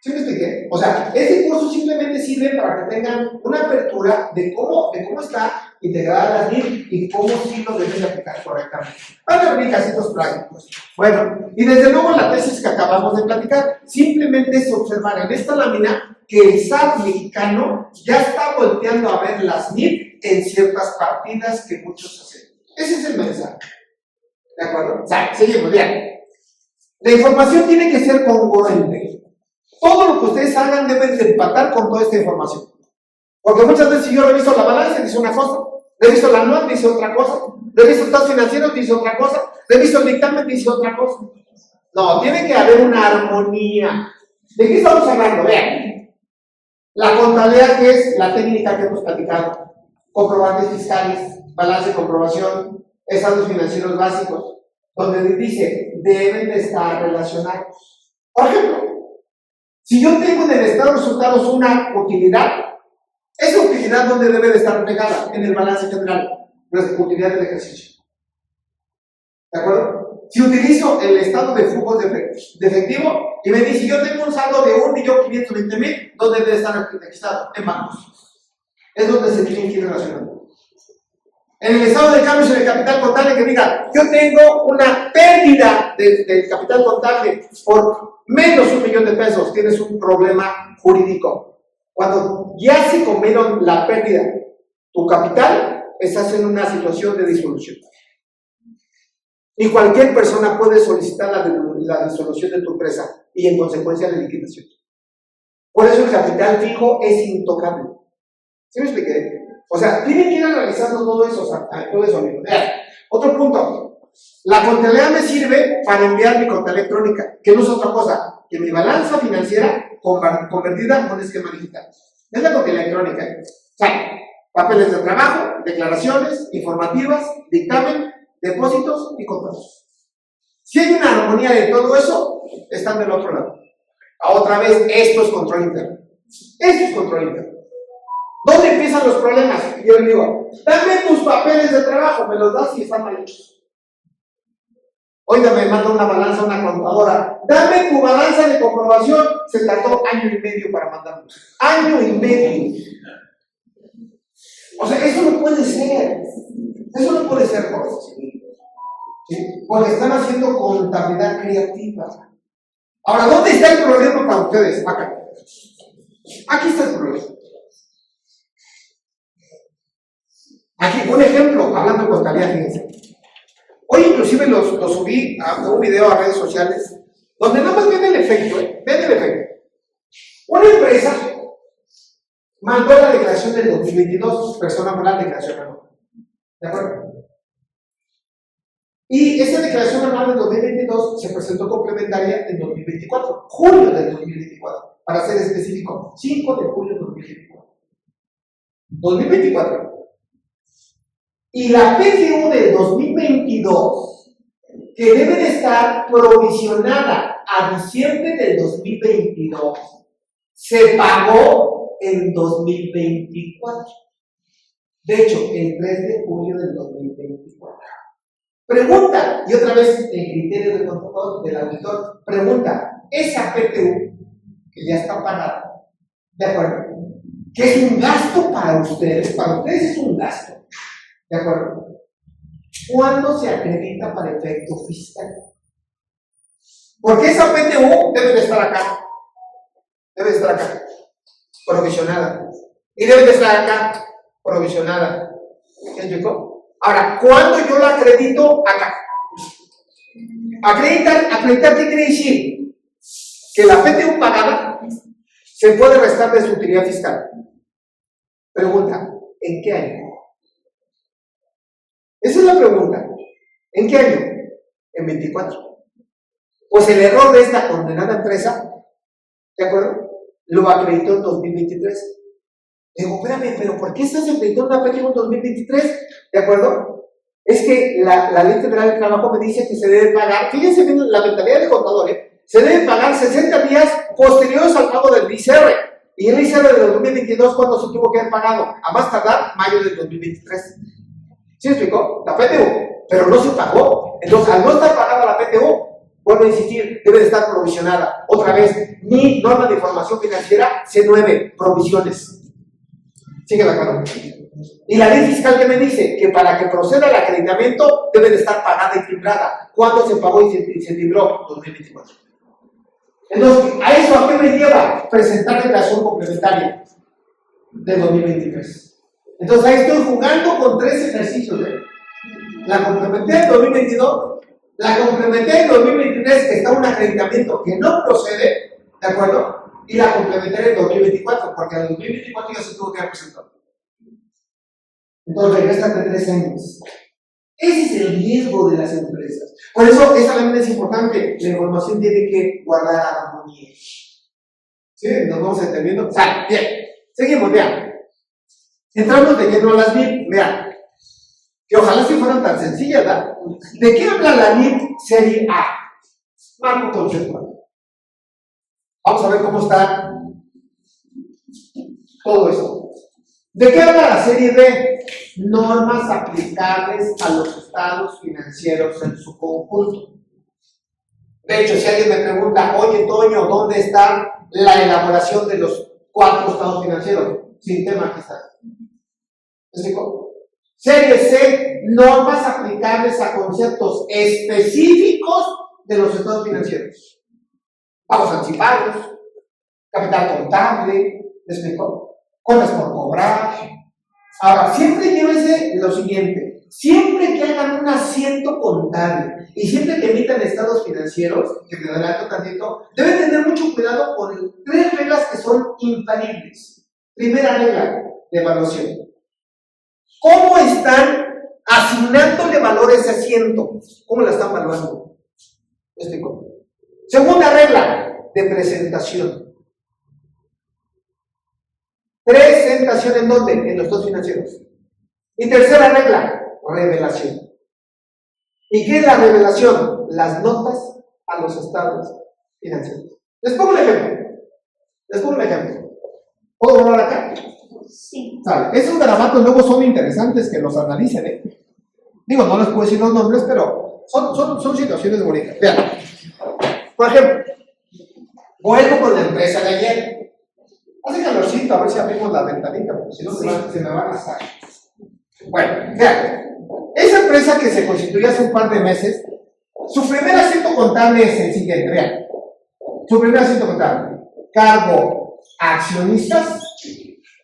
¿Sí me expliqué? O sea, este curso simplemente sirve para que tengan una apertura de cómo está integrada las NIF y cómo sí lo deben de aplicar correctamente. Van a venir casitos prácticos. Bueno, y desde luego la tesis que acabamos de platicar, simplemente es observar en esta lámina que el SAT mexicano ya está volteando a ver las NIF en ciertas partidas que muchos hacen. Ese es el mensaje. ¿De acuerdo? O sea, seguimos, bien. La información tiene que ser congruente. Todo lo que ustedes hagan deben de empatar con toda esta información. Porque muchas veces si yo reviso la balanza, dice una cosa, reviso la anual, dice otra cosa, reviso estados financieros, dice otra cosa, reviso el dictamen, dice otra cosa. No, tiene que haber una armonía. ¿De qué estamos hablando? Vean. La contabilidad, que es la técnica que hemos platicado, comprobantes fiscales, balance de comprobación, estados financieros básicos, donde dice, deben de estar relacionados. Por ejemplo, si yo tengo en el estado de resultados una utilidad, esa utilidad ¿dónde debe de estar reflejada? En el balance general, las utilidades del ejercicio. ¿De acuerdo? Si utilizo el estado de flujos de efectivo y me dice, yo tengo un saldo de 1.520.000, ¿dónde debe estar registrado? En bancos. Es donde se tienen que ir relacionando. En el estado de cambios en el capital contable, que diga, yo tengo una pérdida del capital contable por menos de 1 millón de pesos, tienes un problema jurídico. Cuando ya se comieron la pérdida tu capital, estás en una situación de disolución. Y cualquier persona puede solicitar la disolución de tu empresa y en consecuencia la liquidación. Por eso el capital fijo es intocable. ¿Sí me expliqué? O sea, tienen que ir analizando todo eso, amigo. Otro punto. La contabilidad me sirve para enviar mi contabilidad electrónica, que no es otra cosa que mi balanza financiera convertida en un esquema digital. Es la contabilidad electrónica. O sea, papeles de trabajo, declaraciones, informativas, dictamen, depósitos y contratos. Si hay una armonía de todo eso, están del otro lado. Otra vez, esto es control interno. Esto es control interno. ¿Dónde empiezan los problemas? Yo le digo, dame tus papeles de trabajo, me los das y están mal hechos. Oiga, me manda una balanza, una contadora. Dame tu balanza de comprobación. Se tardó 1 año y medio para mandarlo. 1 año y medio. O sea, eso no puede ser. Eso no puede ser, Jorge. ¿Sí? Porque están haciendo contabilidad creativa. Ahora, ¿dónde está el problema para ustedes? Acá. Aquí está el problema. Aquí, un ejemplo, hablando de contabilidad, fíjense. Hoy inclusive lo subí a un video a redes sociales, donde nada más ven el efecto, ven el efecto. Una empresa mandó la declaración del 2022, persona moral, declaración anual. ¿De acuerdo? Y esa declaración anual del 2022 se presentó complementaria en 2024, julio del 2024, para ser específico, 5 de julio del 2024. 2024. Y la PGU del 2022, que debe de estar provisionada a diciembre del 2022, se pagó en 2024. De hecho, el 3 de julio del 2024. Pregunta, y otra vez el criterio del contador, del auditor, pregunta, esa PTU, que ya está pagada, ¿de acuerdo? Que es un gasto para ustedes es un gasto. ¿De acuerdo? ¿Cuándo se acredita para efecto fiscal? Porque esa PTU debe de estar acá. Debe de estar acá. Provisionada. Y debe de estar acá. Provisionada. ¿Me explicó? Ahora, ¿cuándo yo la acredito? Acá. Acreditar, ¿qué quiere decir? Que la PTU pagada se puede restar de su utilidad fiscal. Pregunta, ¿en qué año? Esa es la pregunta. ¿En qué año? En 24. Pues el error de esta condenada empresa, ¿de acuerdo? Lo acreditó en 2023. Digo, espérame, pero ¿por qué estás acreditando una PTU en 2023? ¿De acuerdo? Es que la Ley Federal del Trabajo me dice que se debe pagar, fíjense bien la mentalidad del contador, se debe pagar 60 días posteriores al pago del ICR. Y el ICR del 2022, ¿cuándo se tuvo que haber pagado? A más tardar, mayo del 2023. ¿Sí me explicó? La PTU, pero no se pagó. Entonces, al no estar pagada la PTU, vuelvo a insistir, debe de estar provisionada. Otra vez, mi norma de información financiera, C9, provisiones. ¿Sigue de acuerdo? Y la ley fiscal que me dice que para que proceda el acreditamiento debe de estar pagada y timbrada. ¿Cuándo se pagó y se timbró? 2024. Entonces, ¿a eso a qué me lleva? Presentar declaración complementaria de 2023. Entonces ahí estoy jugando con 3 ejercicios. La complementé en 2022, la complementé en 2023, que está un acreditamiento que no procede, ¿de acuerdo? Y la complementé en 2024, porque en 2024 ya se tuvo que haber presentado. Entonces regresan de 3 años. Ese es el riesgo de las empresas. Por eso esta lámina es importante. La información tiene que guardar armonía. ¿Sí? ¿Nos vamos entendiendo? O sea, bien. Seguimos, vean. Entramos de lleno a las NIP, vean, que ojalá si fueran tan sencillas, ¿verdad? ¿De qué habla la NIP Serie A? Marco conceptual. Vamos a ver cómo está todo eso. ¿De qué habla la Serie B? Normas aplicables a los estados financieros en su conjunto. De hecho, si alguien me pregunta, oye, Toño, ¿dónde está la elaboración de los 4 estados financieros? Sin tema, aquí está. ¿Me explico? Serie C, normas aplicables a conceptos específicos de los estados financieros. Pagos anticipados, capital contable, ¿me explico? Cuentas por cobrar, Ahora, siempre llévense lo siguiente, siempre que hagan un asiento contable y siempre que emitan estados financieros, que me adelanto tantito, deben tener mucho cuidado con 3 reglas que son infalibles. Primera regla de evaluación. ¿Cómo están asignándole valor a ese asiento? ¿Cómo la están evaluando? ¿Me explico? Segunda regla de presentación. ¿Presentación en dónde? En los estados financieros. Y tercera regla, revelación. ¿Y qué es la revelación? Las notas a los estados financieros. Les pongo un ejemplo. ¿Puedo borrar acá? Sí. ¿Sale? Esos garabatos luego son interesantes que los analicen, ¿eh? Digo, no les puedo decir los nombres, pero son situaciones bonitas. Vean. Por ejemplo, vuelvo con la empresa de ayer. Hace calorcito, a ver si abrimos la ventanita, porque si no se me van a sacar. Bueno, vean. Esa empresa que se constituyó hace un par de meses, su primer asiento contable es el siguiente, vean. Su primer asiento contable. Cargo a accionistas,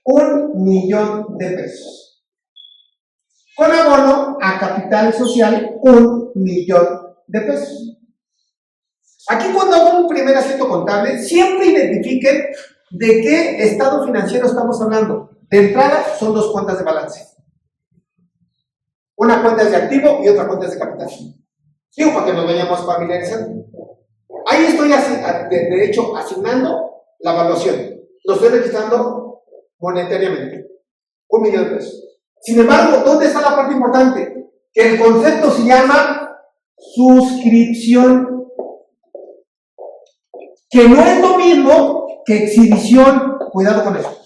1,000,000 de pesos. Con abono a capital social, 1,000,000 de pesos. Aquí cuando hago un primer asiento contable, siempre identifiquen de qué estado financiero estamos hablando. De entrada son 2 cuentas de balance. Una cuenta es de activo y otra cuenta es de capital. Digo, para que nos vayamos familiarizando. Ahí estoy, de hecho, asignando la evaluación. Lo estoy registrando monetariamente. 1,000,000 de pesos. Sin embargo, ¿dónde está la parte importante? Que el concepto se llama suscripción. Que no es lo mismo que exhibición. Cuidado con eso.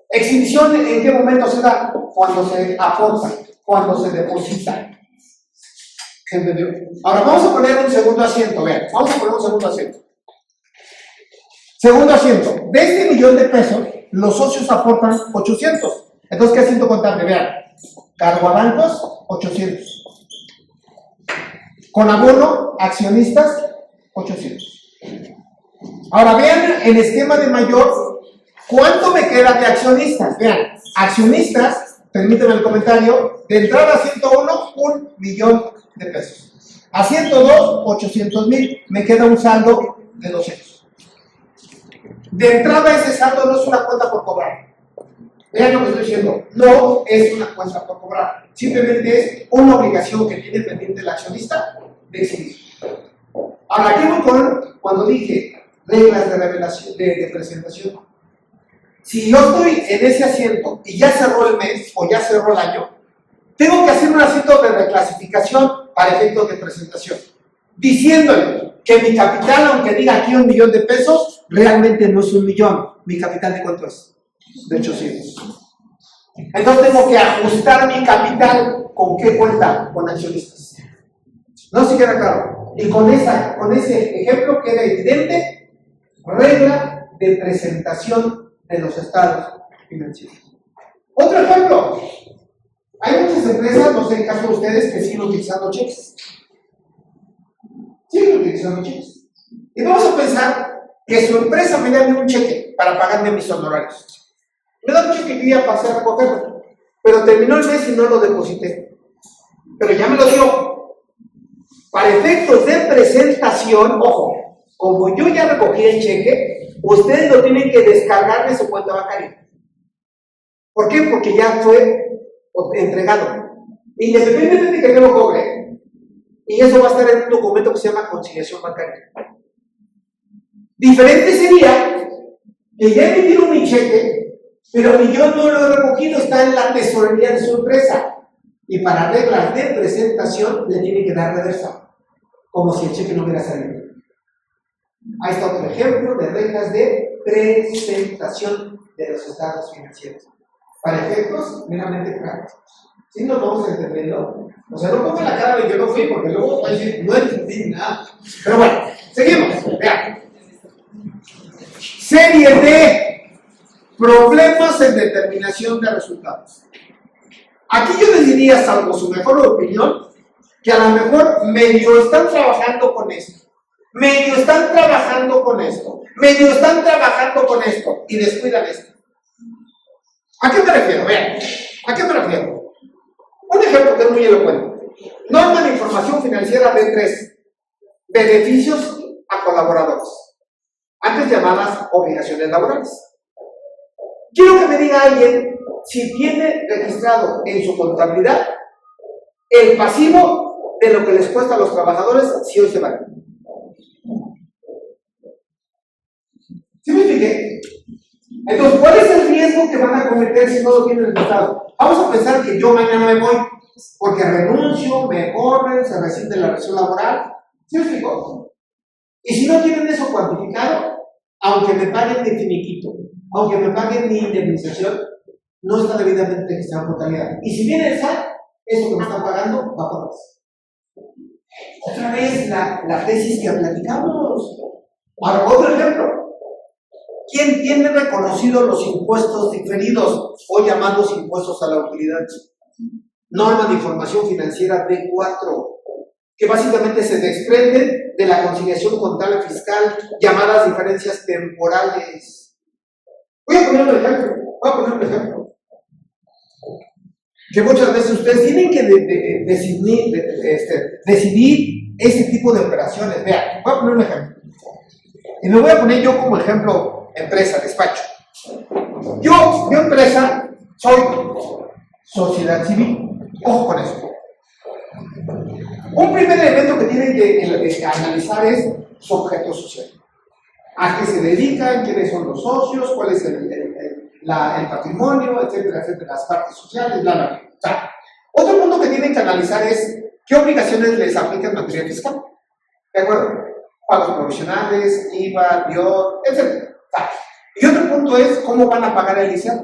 Exhibición, ¿en qué momento se da? Cuando se aporta, cuando se deposita. ¿Se entendió? Ahora vamos a poner un segundo asiento. Vean, vamos a poner un segundo asiento. Segundo asiento. De este 1,000,000 de pesos, los socios aportan 800. Entonces, ¿qué asiento contable? Vean. Cargo a bancos, 800. Con abono, accionistas, 800. Ahora vean el esquema de mayor. ¿Cuánto me queda de accionistas? Vean, accionistas, permítanme el comentario, de entrada a 101, 1,000,000 de pesos. A 102, 800,000, me queda un saldo de 200. De entrada ese saldo no es una cuenta por cobrar. Vean lo que estoy diciendo, no es una cuenta por cobrar, simplemente es una obligación que tiene pendiente el accionista de exhibir. Ahora, aquí voy con, cuando dije reglas de revelación, de presentación. Si yo estoy en ese asiento y ya cerró el mes o ya cerró el año, tengo que hacer un asiento de reclasificación para efectos de presentación, diciéndole que mi capital, aunque diga aquí 1,000,000 de pesos, realmente no es 1,000,000. ¿Mi capital de cuánto es? De 800. Entonces tengo que ajustar mi capital. ¿Con qué cuenta? Con accionistas. ¿No se queda claro? Y con ese ejemplo queda evidente regla de presentación de los estados financieros. Otro ejemplo. Hay muchas empresas, no sé el caso de ustedes, que siguen utilizando cheques. Siguen utilizando cheques. Y vamos a pensar que su empresa me da un cheque para pagarme mis honorarios. Me da un cheque que yo ya pasé a recogerlo, pero terminó el mes y no lo deposité. Pero ya me lo dio. Para efectos de presentación, ojo, como yo ya recogí el cheque, ustedes lo tienen que descargar de su cuenta bancaria. ¿Por qué? Porque ya fue entregado. Independientemente de que yo lo cobre. Y eso va a estar en un documento que se llama conciliación bancaria. Diferente sería que ya emitieron mi cheque, pero yo no lo he recogido, está en la tesorería de su empresa. Y para reglas de presentación le tienen que dar reversa, como si el cheque no hubiera salido. Ahí está otro ejemplo de reglas de presentación de los estados financieros. Para efectos meramente prácticos. ¿Sí nos vamos entendiendo? O sea, no pongo la cara de yo no fui, porque luego va a decir, no entendí nada. Pero bueno, seguimos. Vean. Serie de problemas en determinación de resultados. Aquí yo les diría, salvo su mejor opinión, que a lo mejor medio están trabajando con esto, medio están trabajando con esto, medio están trabajando con esto, y descuidan esto. ¿A qué me refiero? Vean, ¿a qué me refiero? Un ejemplo que es muy elocuente. Norma de información financiera B3. Beneficios a colaboradores. Antes llamadas obligaciones laborales. Quiero que me diga alguien si tiene registrado en su contabilidad el pasivo de lo que les cuesta a los trabajadores si hoy se van. ¿Sí me expliqué? Entonces, ¿cuál es el riesgo que van a cometer si no lo tienen registrado? Vamos a pensar que yo mañana me voy porque renuncio, me corren, se rescinde la relación laboral. ¿Sí me explico? Y si no tienen eso cuantificado, aunque me paguen mi finiquito, aunque me paguen mi indemnización, no está debidamente registrado en contabilidad. Y si viene el SAT, eso que me están pagando va por más. Otra vez la tesis que platicamos. Ahora, otro ejemplo. ¿Quién tiene reconocidos los impuestos diferidos o llamados impuestos a la utilidad? Norma de información financiera D4, que básicamente se desprenden de la conciliación contable fiscal, llamadas diferencias temporales. Voy a poner un ejemplo. Que muchas veces ustedes tienen que decidir ese tipo de operaciones. Vean, voy a poner un ejemplo. Y me voy a poner yo como ejemplo empresa, despacho. Yo empresa, soy sociedad civil. Ojo con eso. Un primer elemento que tienen que analizar es su objeto social. ¿A qué se dedican? ¿Quiénes son los socios? ¿Cuál es el patrimonio? Etcétera, etcétera. Las partes sociales, bla, bla, bla. O sea, otro punto que tienen que analizar es qué obligaciones les aplica en materia fiscal. ¿De acuerdo? Pagos provisionales, IVA, DIOT, etcétera. Y otro punto es cómo van a pagar el ISR.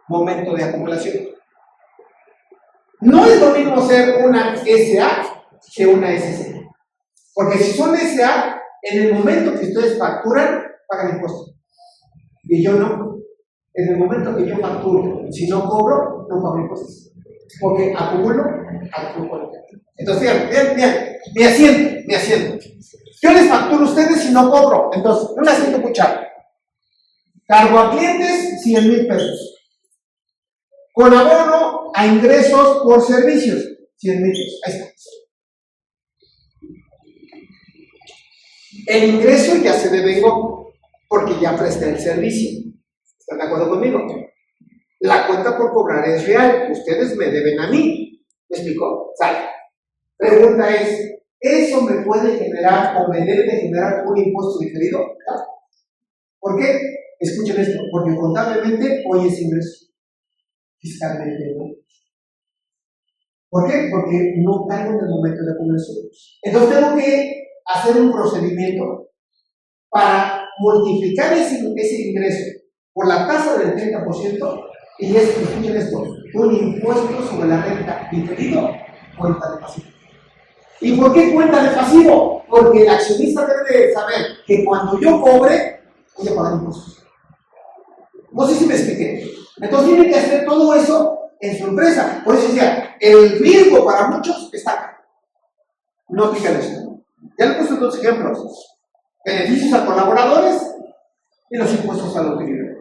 Momento de acumulación. No es lo mismo ser una SA que una SC. Porque si son SA, en el momento que ustedes facturan, pagan impuestos. Y yo no. En el momento que yo facturo, si no cobro, no pago impuestos. Porque acumulo. Entonces, bien, me asiento. Yo les facturo a ustedes y no cobro. Entonces, un asiento puchado. Cargo a clientes, 100,000 pesos. Con abono a ingresos por servicios, 100,000 pesos. Ahí está. El ingreso ya se devengó porque ya presté el servicio. ¿Están de acuerdo conmigo? La cuenta por cobrar es real. Ustedes me deben a mí. ¿Me explicó? ¿Sale? Pregunta es, ¿eso me puede generar o me debe de generar un impuesto diferido? Claro. ¿Por qué? Escuchen esto, porque contablemente hoy es ingreso, fiscalmente no. ¿Por qué? Porque no caigo en el momento de acumulación. Entonces tengo que hacer un procedimiento para multiplicar ese ingreso por la tasa del 30% y es, escuchen esto, un impuesto sobre la renta diferido, cuenta de pasivo. ¿Y por qué cuenta de pasivo? Porque el accionista debe de saber que cuando yo cobre, voy a pagar impuestos. No sé si me expliqué. Entonces tienen que hacer todo eso en su empresa. Por eso decía, el riesgo para muchos está acá. No aplican eso. Ya le puse dos ejemplos. Beneficios a colaboradores y los impuestos a la utilidad.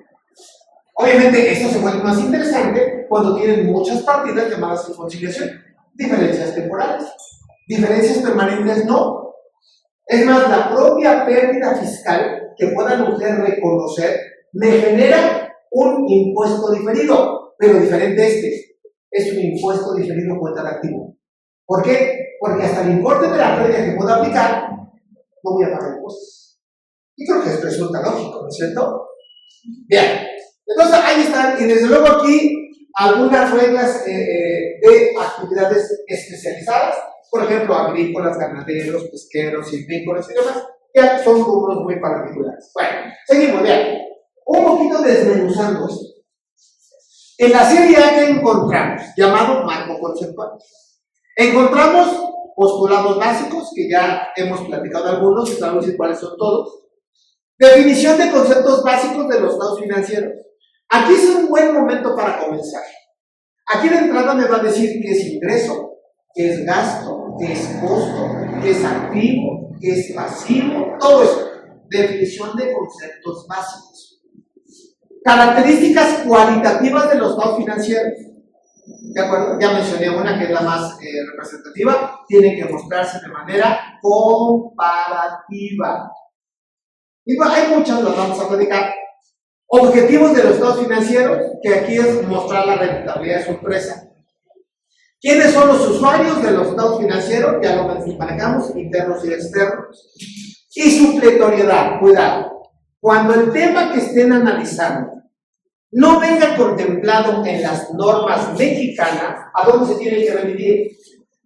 Obviamente esto se vuelve más interesante cuando tienen muchas partidas llamadas en conciliación. Diferencias temporales. Diferencias permanentes no. Es más, la propia pérdida fiscal que puedan ustedes reconocer me genera un impuesto diferido, pero diferente es un impuesto diferido cuenta de activo. ¿Por qué? Porque hasta el importe de la pérdida que puedo aplicar, no voy a pagar impuestos. Y creo que esto resulta lógico, ¿no es cierto? Bien, entonces ahí están, y desde luego aquí algunas reglas de actividades especializadas, por ejemplo, agrícolas, ganaderos, pesqueros, silvícolas y demás, ya son rubros muy particulares. Bueno, seguimos, bien. Un poquito desmenuzando esto. En la serie A que encontramos, llamado marco conceptual, encontramos postulados básicos, que ya hemos platicado algunos, y sabemos cuáles son todos. Definición de conceptos básicos de los estados financieros. Aquí es un buen momento para comenzar. Aquí de entrada me va a decir qué es ingreso, qué es gasto, qué es costo, qué es activo, qué es pasivo, todo eso. Definición de conceptos básicos. Características cualitativas de los estados financieros. ¿De acuerdo? Ya mencioné una que es la más representativa. Tiene que mostrarse de manera comparativa. Y bueno, hay muchas, las vamos a platicar. Objetivos de los estados financieros, que aquí es mostrar la rentabilidad de su empresa. ¿Quiénes son los usuarios de los estados financieros? Ya lo manejamos, internos y externos. Y supletoriedad, cuidado. Cuando el tema que estén analizando no venga contemplado en las normas mexicanas, ¿a dónde se tiene que remitir?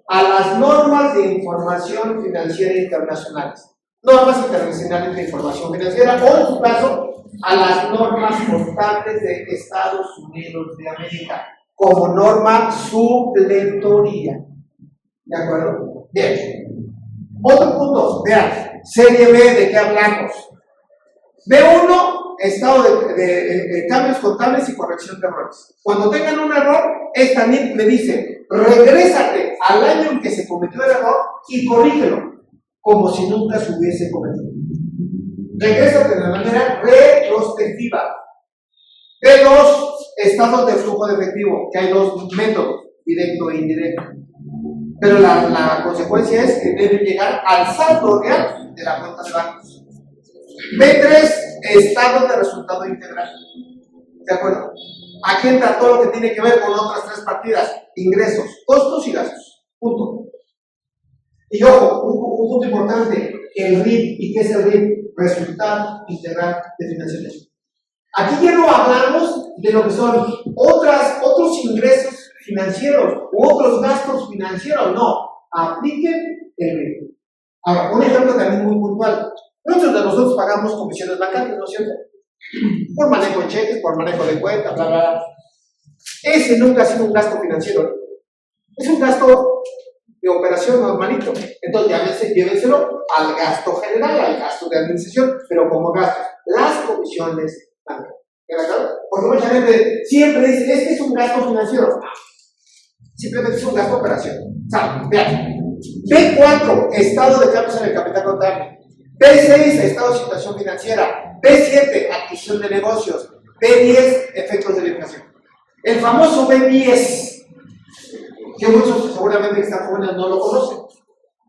A las normas de información financiera internacionales. Normas internacionales de información financiera, o en su caso, a las normas contables de Estados Unidos de América, como norma supletoria. ¿De acuerdo? Bien. Otro punto, vean, serie B, ¿de qué hablamos? B1, estado de cambios contables y corrección de errores. Cuando tengan un error, esta NIP me dice, regrésate al año en que se cometió el error y corrígelo, como si nunca se hubiese cometido. Regrésate de manera retrospectiva. B2, estados de flujo de efectivo, que hay dos métodos, directo e indirecto. Pero la consecuencia es que deben llegar al saldo real de la cuenta de bancos. B3, estado de resultado integral. ¿De acuerdo? Aquí entra todo lo que tiene que ver con otras tres partidas: ingresos, costos y gastos. Punto. Y ojo, un punto importante: el RIF. ¿Y qué es el RIF? Resultado integral de financiación. Aquí ya no hablamos de lo que son otros ingresos financieros u otros gastos financieros. No, apliquen el RIF. Ahora, un ejemplo también muy puntual. Muchos de nosotros pagamos comisiones bancarias, ¿no es cierto? Por manejo de cheques, por manejo de cuentas, bla, bla, bla. Ese nunca ha sido un gasto financiero. Es un gasto de operación normalito. Entonces, llévenselo al gasto general, al gasto de administración, pero como gasto. Las comisiones bancarias. ¿Verdad? Porque mucha gente siempre dice, es que es un gasto financiero. Simplemente es un gasto de operación. O sea, vean. B4, estado de cambios en el capital contable. B6, estado de situación financiera. B7, adquisición de negocios. B10, efectos de la inflación. El famoso B10, que muchos seguramente que están jóvenes no lo conocen,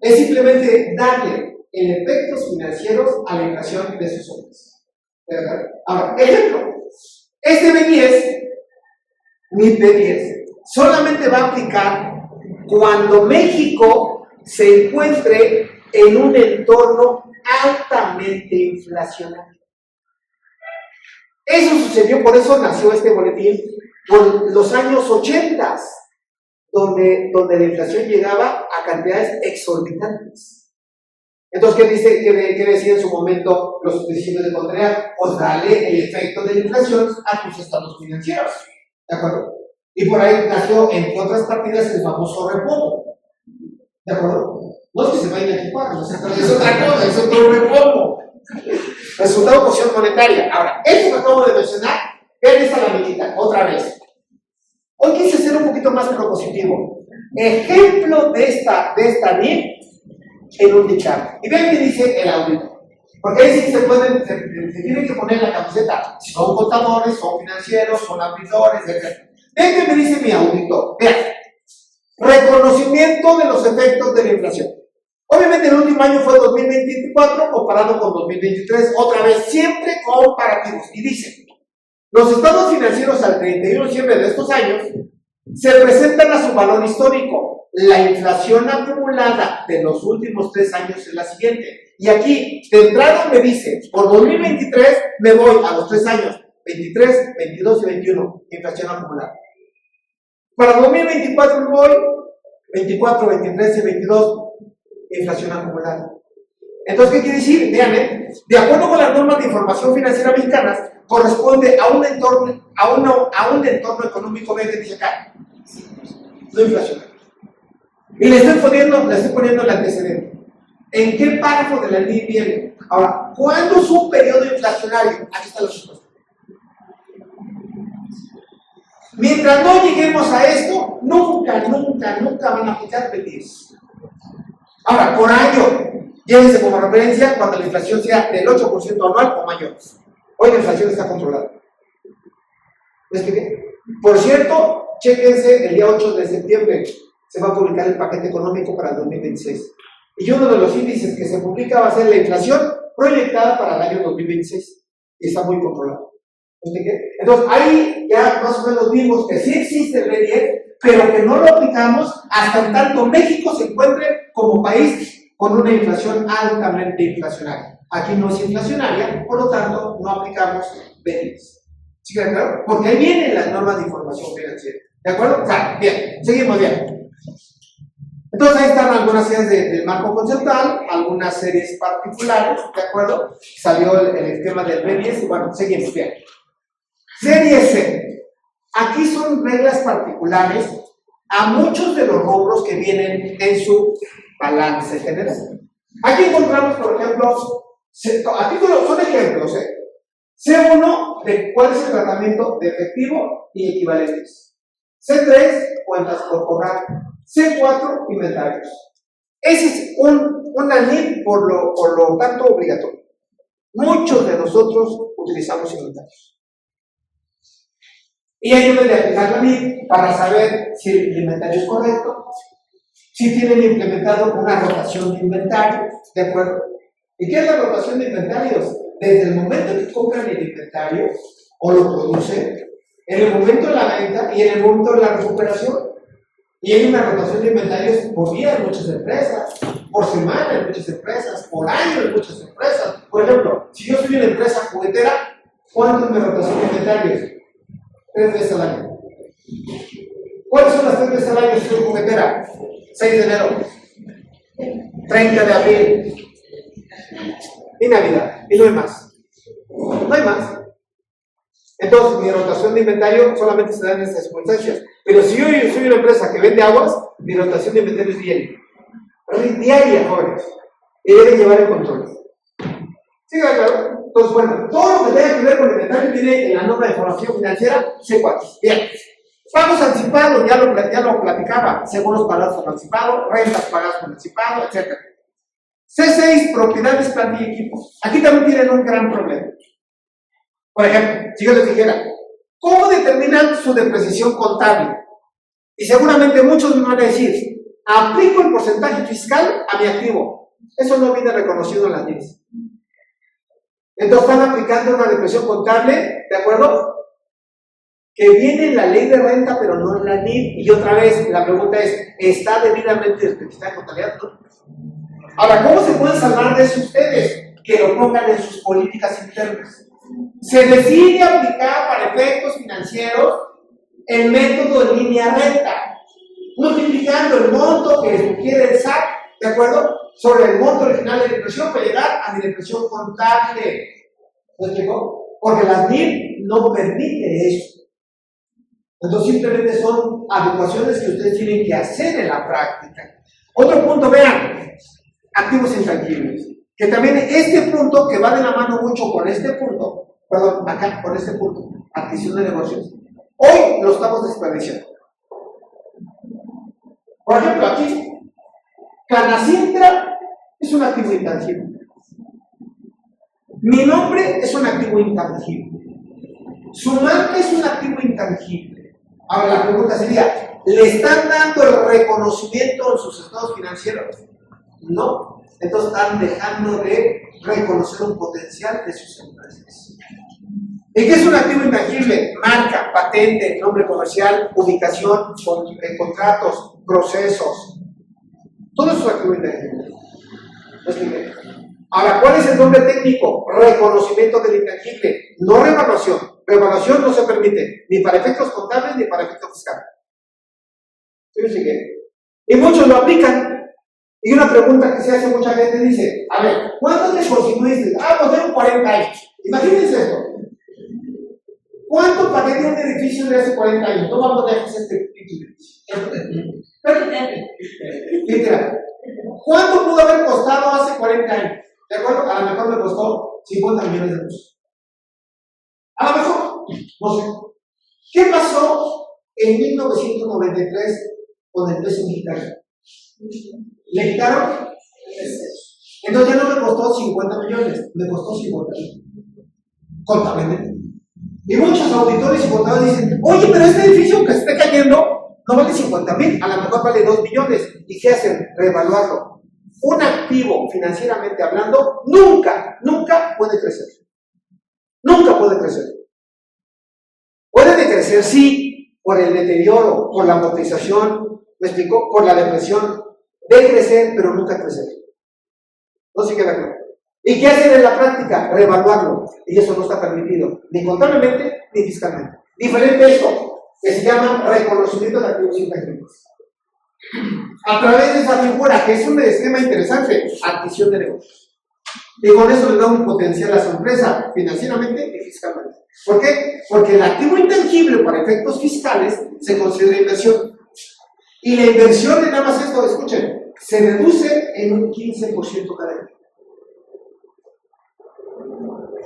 es simplemente darle el efectos financieros a la inflación de sus obras. ¿Verdad? Ahora, ejemplo, este B10, mi B10, solamente va a aplicar cuando México se encuentre en un entorno altamente inflacionario. Eso sucedió, por eso nació este boletín, por los años 80, donde la inflación llegaba a cantidades exorbitantes. Entonces, ¿qué decía en su momento los principios de Montreal? Pues dale el efecto de la inflación a tus estados financieros. ¿De acuerdo? Y por ahí nació, entre otras partidas, el famoso repomo. ¿De acuerdo? No es que se vayan a equipar, no es otra cosa, es otro repomo. Resultado de posición monetaria. Ahora, esto que acabo de mencionar, vean esta laminita, otra vez. Hoy quise ser un poquito más propositivo. Ejemplo de esta NIP en un dictamen. Y vean que dice el audito. Porque ahí sí se tienen que poner la camiseta. Si son contadores, son financieros, son auditores, etc. Vean que me dice mi auditor. Vean. Reconocimiento de los efectos de la inflación. Obviamente el último año fue 2024 comparado con 2023. Otra vez, siempre comparativos. Y dice, los estados financieros al 31 de diciembre de estos años se presentan a su valor histórico. La inflación acumulada de los últimos 3 años es la siguiente. Y aquí, de entrada me dice, por 2023 me voy a los 3 años, 23, 22 y 21, inflación acumulada. Para 2024 me voy, 24, 23 y 22, inflación acumulada. Entonces, ¿qué quiere decir? Vean, de acuerdo con las normas de información financiera mexicanas, corresponde a un entorno económico medio, dice acá, no inflacionario. Y le estoy poniendo el antecedente. ¿En qué párrafo de la ley viene? Ahora, ¿cuándo es un periodo inflacionario? Aquí está la respuesta. Mientras no lleguemos a esto, nunca van a aplicar B10. Ahora, por año, llévense como referencia cuando la inflación sea del 8% anual o mayor. Hoy la inflación está controlada. ¿Me expliqué? Por cierto, chéquense, el día 8 de septiembre se va a publicar el paquete económico para el 2026. Y uno de los índices que se publica va a ser la inflación proyectada para el año 2026. Y está muy controlado. ¿Me expliqué? Entonces, ahí ya más o menos vimos que sí existe el B10, pero que no lo aplicamos hasta en tanto México se encuentre como país con una inflación altamente inflacionaria. Aquí no es inflacionaria, por lo tanto, no aplicamos B10. ¿Sí queda claro? Porque ahí vienen las normas de información financiera. ¿De acuerdo? Claro, bien, seguimos bien. Entonces ahí están algunas series del marco conceptual, algunas series particulares, ¿de acuerdo? Salió el esquema del B10 y bueno, seguimos bien. Serie C. Aquí son reglas particulares a muchos de los rubros que vienen en su balance general. Aquí encontramos, por ejemplo, aquí son ejemplos, C1 de cuál es el tratamiento de efectivo y equivalentes. C3, cuentas corporales. C4, inventarios. Ese es una NIP por lo tanto obligatorio. Muchos de nosotros utilizamos inventarios. Y ahí deben de aplicar la NIP para saber si el inventario es correcto, si tienen implementado una rotación de inventario, ¿de acuerdo? ¿Y qué es la rotación de inventarios? Desde el momento que compran el inventario o lo producen, en el momento de la venta y en el momento de la recuperación. Y hay una rotación de inventarios por día en muchas empresas, por semana en muchas empresas, por año en muchas empresas. Por ejemplo, si yo soy una empresa juguetera, ¿cuánto es mi rotación de inventarios? 3 veces al año. ¿Cuáles son las 3 veces al año si soy juguetera? 6 de enero, 30 de abril y Navidad. Y no hay más. No hay más. Entonces, mi rotación de inventario solamente se da en estas circunstancias. Pero si yo soy una empresa que vende aguas, mi rotación de inventario es diaria. Diaria, jóvenes. Y deben llevar el control. ¿Sí, claro? Entonces, bueno, todo lo que tenga que ver con el inventario tiene en la norma de formación financiera C4. Bien. Pagos anticipados, ya lo platicaba. Seguros pagados por anticipado, rentas pagadas por anticipado, etc. C6, propiedades, plantilla y equipos. Aquí también tienen un gran problema. Por ejemplo, si yo les dijera, ¿cómo determinan su depreciación contable? Y seguramente muchos me van a decir, aplico el porcentaje fiscal a mi activo. Eso no viene reconocido en las leyes. Entonces están aplicando una depreciación contable, ¿de acuerdo? Que viene en la ley de renta, pero no en la NIF. Y otra vez, la pregunta es, ¿está debidamente desprecisada en contabilidad? ¿No? Ahora, ¿cómo se pueden salvar de eso ustedes? Que lo pongan en sus políticas internas. Se decide aplicar para efectos financieros el método de línea recta, multiplicando el monto que sugiere el SAT, ¿de acuerdo? Sobre el monto original de la depresión para llegar a mi depresión contable. ¿Me explicó? Porque la NIF no permite eso. Entonces simplemente son adecuaciones que ustedes tienen que hacer en la práctica. Otro punto, vean, activos intangibles. Que también este punto que va de la mano mucho con este punto, perdón, acá con este punto, adquisición de negocios, hoy lo estamos desperdiciando. Por ejemplo, aquí, Canacintra es un activo intangible. Mi nombre es un activo intangible. Su marca es un activo intangible. Ahora la pregunta sería, ¿le están dando el reconocimiento en sus estados financieros? No. Entonces están dejando de reconocer un potencial de sus empresas. ¿Y qué es un activo intangible? Marca, patente, nombre comercial, ubicación, contratos, procesos. Todo eso es activo intangible. Ahora, ¿cuál es el nombre técnico? Reconocimiento del intangible, no revaluación. Revaluación no se permite, ni para efectos contables ni para efectos fiscales. ¿Sí? Y muchos lo aplican. Y una pregunta que se hace mucha gente dice, a ver, ¿cuánto te constituiste? Pues tengo 40 años. Imagínense esto. ¿Cuánto pagué de un edificio de hace 40 años? No vamos a dejar este edificio. Literal. ¿Cuánto pudo haber costado hace 40 años? ¿De acuerdo? A lo mejor me costó 50 millones de pesos. A lo mejor, no sé. ¿Qué pasó en 1993 con el peso mexicano? ¿Le quitaron? Entonces ya no me costó 50 millones, me costó 50 millones. Contablemente. Y muchos auditores y contadores dicen, oye, pero este edificio que se está cayendo no vale 50,000, a lo mejor vale 2 millones. ¿Y qué hacen? Reevaluarlo. Un activo, financieramente hablando, nunca puede crecer. Nunca puede crecer. Puede decrecer, sí, por el deterioro, por la amortización, ¿me explico? Por la depresión. Decrecer, pero nunca crecer. No se queda claro. ¿Y qué hacen en la práctica? Reevaluarlo. Y eso no está permitido, ni contablemente, ni fiscalmente. Diferente a esto, que se llama reconocimiento de activos intangibles. A través de esa figura, que es un esquema interesante, adquisición de negocios. Y con eso le da un potencial a su empresa, financieramente y fiscalmente. ¿Por qué? Porque el activo intangible para efectos fiscales se considera inversión. Y la inversión de nada más esto, escuchen, se reduce en un 15% cada año.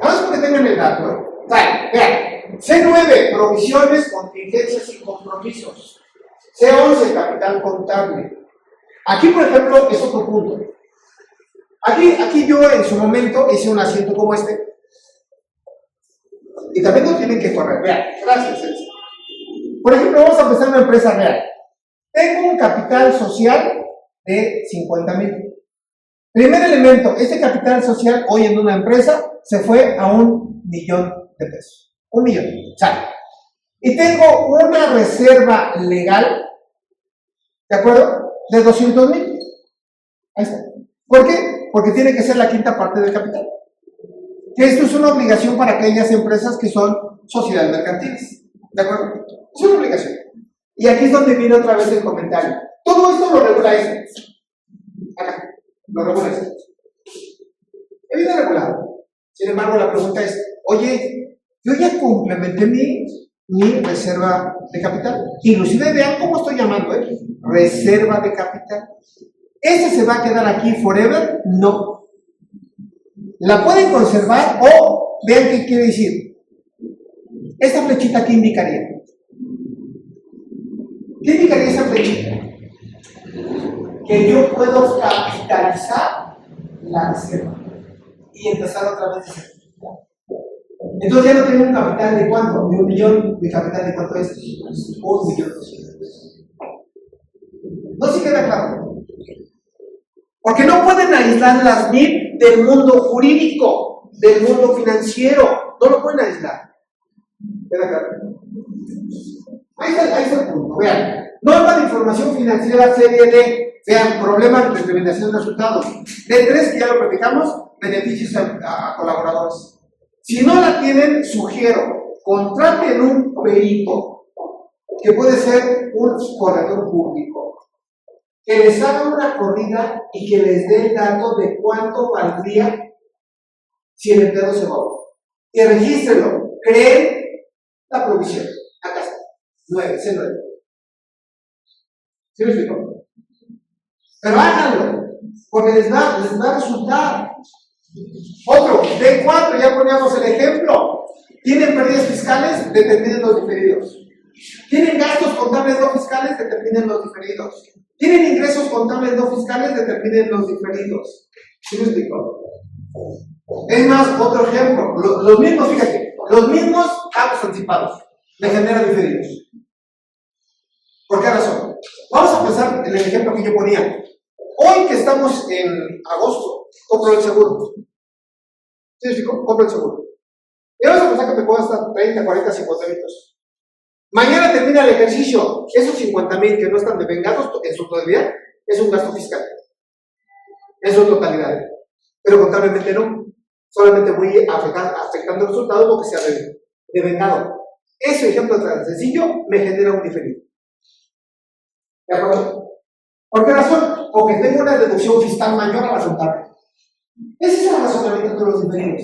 Vamos porque tengan el dato, ¿eh? Vean, C9, provisiones, contingencias y compromisos. C11, capital contable. Aquí, por ejemplo, es otro punto. Aquí yo en su momento hice un asiento como este. Y también no tienen que correr. Vean, gracias, Elsa. Por ejemplo, vamos a empezar una empresa real. Tengo un capital social de 50,000. Primer elemento, este capital social hoy en una empresa se fue a 1,000,000 de pesos. 1,000,000, sale. Y tengo una reserva legal, ¿de acuerdo? De 200,000. Ahí está. ¿Por qué? Porque tiene que ser la quinta parte del capital. Que esto es una obligación para aquellas empresas que son sociedades mercantiles. ¿De acuerdo? Es una obligación. Y aquí es donde viene otra vez el comentario. Todo esto lo regula este. Acá, lo regula este. Viene regulado. Sin embargo, la pregunta es, oye, yo ya complementé mi reserva de capital. Inclusive vean cómo estoy llamando, reserva de capital. ¿Ese se va a quedar aquí forever? No. La pueden conservar o vean qué quiere decir. Esta flechita, ¿qué indicaría? ¿Qué indicaría esa flechita? Que yo puedo capitalizar la reserva y empezar otra vez de cero. Entonces ya no tengo un capital de cuánto, de 1,000,000, mi capital de cuánto es 1,200,000. No se queda claro. Porque no pueden aislar las NIF del mundo jurídico, del mundo financiero. No lo pueden aislar. ¿Queda claro? Ahí está el punto. Vean. Norma de información financiera serie D. Vean, problemas de determinación de resultados. D3, que ya lo platicamos, beneficios a colaboradores. Si no la tienen, sugiero, contraten un perito, que puede ser un corredor público, que les haga una corrida y que les dé el dato de cuánto valdría si el empleado se va. Y regístrenlo, creen la provisión. Acá está, 9, C9. ¿Sí me explico? Pero háganlo, porque les va a resultar. Otro, D4, ya poníamos el ejemplo. ¿Tienen pérdidas fiscales? Determinen los diferidos. ¿Tienen gastos contables no fiscales? Determinen los diferidos. ¿Tienen ingresos contables no fiscales? Determinen los diferidos. ¿Sí me explico? Es más, otro ejemplo. Los mismos, fíjate, los mismos pagos anticipados me generan diferidos. ¿Por qué razón? Vamos a pensar en el ejemplo que yo ponía. Hoy que estamos en agosto, compro el seguro. ¿Sí me explico? Compro el seguro. Y vamos a pensar que me puedo gastar 30, 40, 50,000 pesos. Mañana termina el ejercicio. Esos 50,000 que no están devengados en su totalidad es un gasto fiscal. En su totalidad. Pero contablemente no. Solamente voy afectando el resultado porque se ha devengado. Ese ejemplo tan sencillo me genera un diferido. ¿De acuerdo? ¿Por qué razón? Porque tengo una deducción fiscal mayor a la contable. Ese es el razonamiento de los diferidos.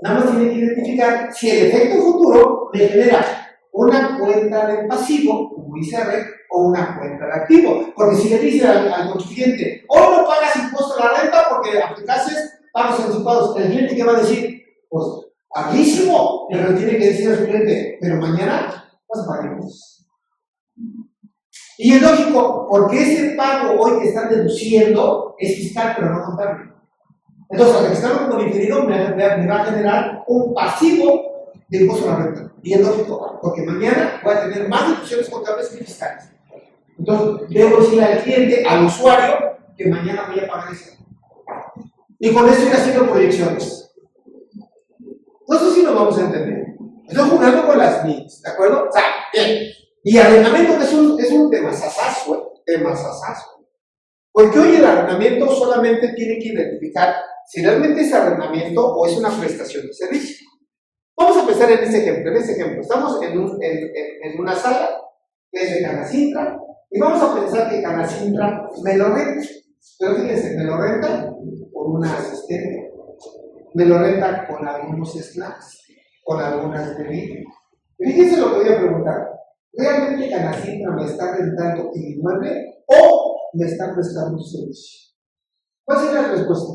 Nada más tiene que identificar si el efecto futuro me genera una cuenta de pasivo, como ICR, o una cuenta de activo. Porque si le dice al cliente, hoy no pagas impuesto a la renta porque aplicaste pagos anticipados, el cliente ¿qué va a decir? Pues, paguísimo. Pero tiene que decir a su cliente, pero mañana vas a pagar impuestos. Y es lógico, porque ese pago hoy que están deduciendo es fiscal, pero no contable. Entonces, al estar como diferido me va a generar un pasivo de impuesto a la renta. Y es lógico, porque mañana voy a tener más deducciones contables que fiscales. Entonces, debo decirle al cliente, al usuario, que mañana voy a pagar eso. Y con eso ir haciendo proyecciones. No sé si nos vamos a entender. Estoy jugando con las NICs, ¿de acuerdo? O sea, bien. Y arrendamiento es un temazazazo, temazazazo. Porque hoy el arrendamiento solamente tiene que identificar si realmente es arrendamiento o es una prestación de servicio. Vamos a empezar en este ejemplo. Estamos en una sala que es de Canacintra y vamos a pensar que Canacintra me lo renta. Pero fíjense, me lo renta con una asistente, me lo renta con algunos snacks, con algunas bebidas. Y fíjense lo que voy a preguntar. ¿Realmente Canacintra me está rentando el inmueble o me está prestando un servicio? ¿Cuál sería la respuesta?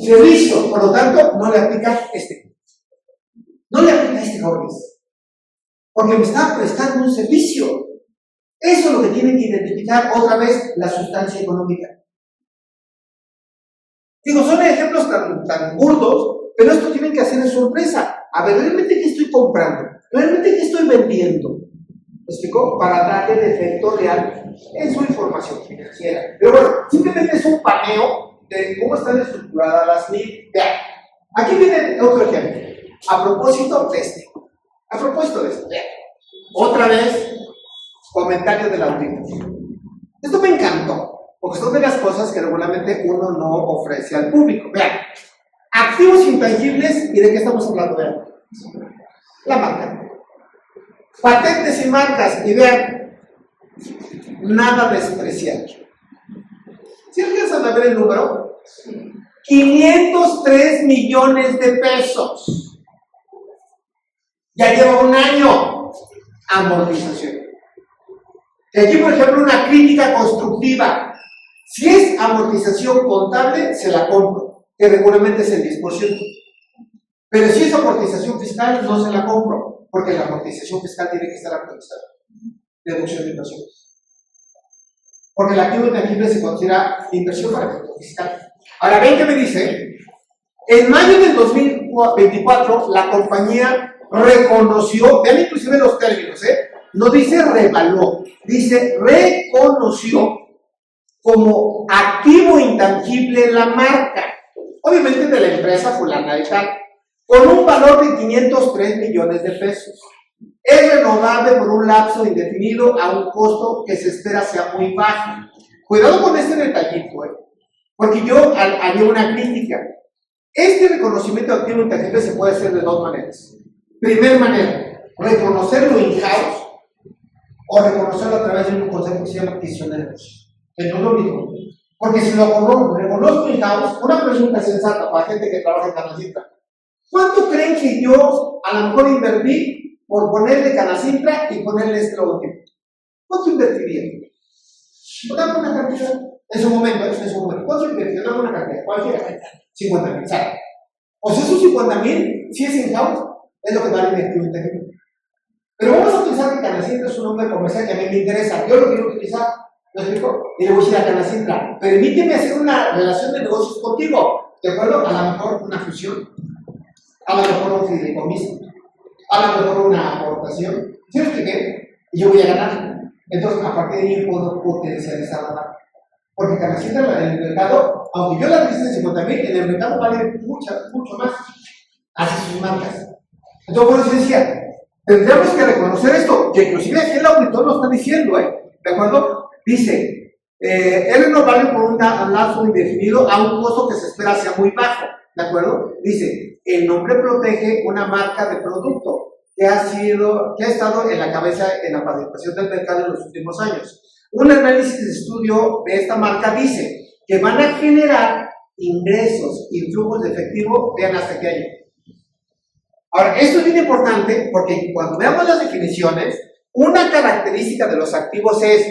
Servicio, por lo tanto, no le aplica No le aplica jóvenes. Porque me está prestando un servicio. Eso es lo que tienen que identificar otra vez la sustancia económica. Digo, son ejemplos tan burdos, pero esto tienen que hacer en su empresa. A ver, ¿realmente qué estoy comprando? ¿Realmente qué estoy vendiendo? ¿Me explico? Para darle el efecto real en su información financiera. Pero bueno, simplemente es un paneo de cómo están estructuradas las NIF. Vean, aquí viene otro ejemplo. A propósito de esto, vean, otra vez, comentarios del auditor. Esto me encantó, porque son de las cosas que regularmente uno no ofrece al público. Vean, activos intangibles, ¿y de qué estamos hablando? Vean, la marca. Patentes y marcas, y vean, nada despreciable. ¿Sí alcanzan a ver el número? 503 millones de pesos. Ya lleva un año. Amortización. Y aquí, por ejemplo, una crítica constructiva. Si es amortización contable, se la compro, que regularmente es el 10%. Pero si es amortización fiscal, no se la compro, porque la amortización fiscal tiene que estar actualizada. Deducción de inversión. Porque el activo intangible se considera inversión para efecto fiscal. Ahora, ven que me dice, en mayo del 2024, la compañía reconoció, vean inclusive los términos, no dice revaluó, dice reconoció como activo intangible la marca, obviamente de la empresa fulana de tal, con un valor de 503 millones de pesos. Es renovable por un lapso indefinido a un costo que se espera sea muy bajo. Cuidado con este detallito, porque yo haría una crítica. Este reconocimiento de activo intangible se puede hacer de dos maneras. Primera manera, reconocerlo in-house o reconocerlo a través de un concepto que se llama adquisición de negocios. Que no es lo mismo. Porque si lo reconozco in-house, una pregunta sensata para gente que trabaja en Canacintra. ¿Cuánto creen que yo a lo mejor invertí por ponerle Canacintra y ponerle este logotipo? ¿Cuánto invertiría? Dame una cantidad. En su momento. ¿Cuánto invertiría? Dame una cantidad. Cualquiera. 50,000. ¿Sabe? O sea, esos 50,000, si es in-house, es lo que vale el activo intangible. Pero vamos a utilizar que Canacintra es un nombre comercial que a mí me interesa. Yo lo quiero utilizar. ¿Me explico? Y le voy a decir a Canacintra, permíteme hacer una relación de negocios contigo. ¿De acuerdo? A lo mejor una fusión. A lo mejor un fideicomiso. A lo mejor una aportación. ¿Sí me expliqué? Y yo voy a ganar. Entonces, a partir de ahí puedo potencializar la marca. Porque Canacintra en el mercado, aunque yo la registre en 50,000, en el mercado vale mucho más. Hace sus marcas. Entonces, por eso decía, tendríamos que reconocer esto, que inclusive aquí el auditor lo está diciendo, ¿de acuerdo? Dice, es renovable por un lapso indefinido a un costo que se espera sea muy bajo, ¿de acuerdo? Dice, el nombre protege una marca de producto que ha estado en la cabeza en la participación del mercado en los últimos años. Un análisis de estudio de esta marca dice que van a generar ingresos y flujos de efectivo, vean hasta qué año. Ahora, esto es bien importante porque cuando veamos las definiciones, una característica de los activos es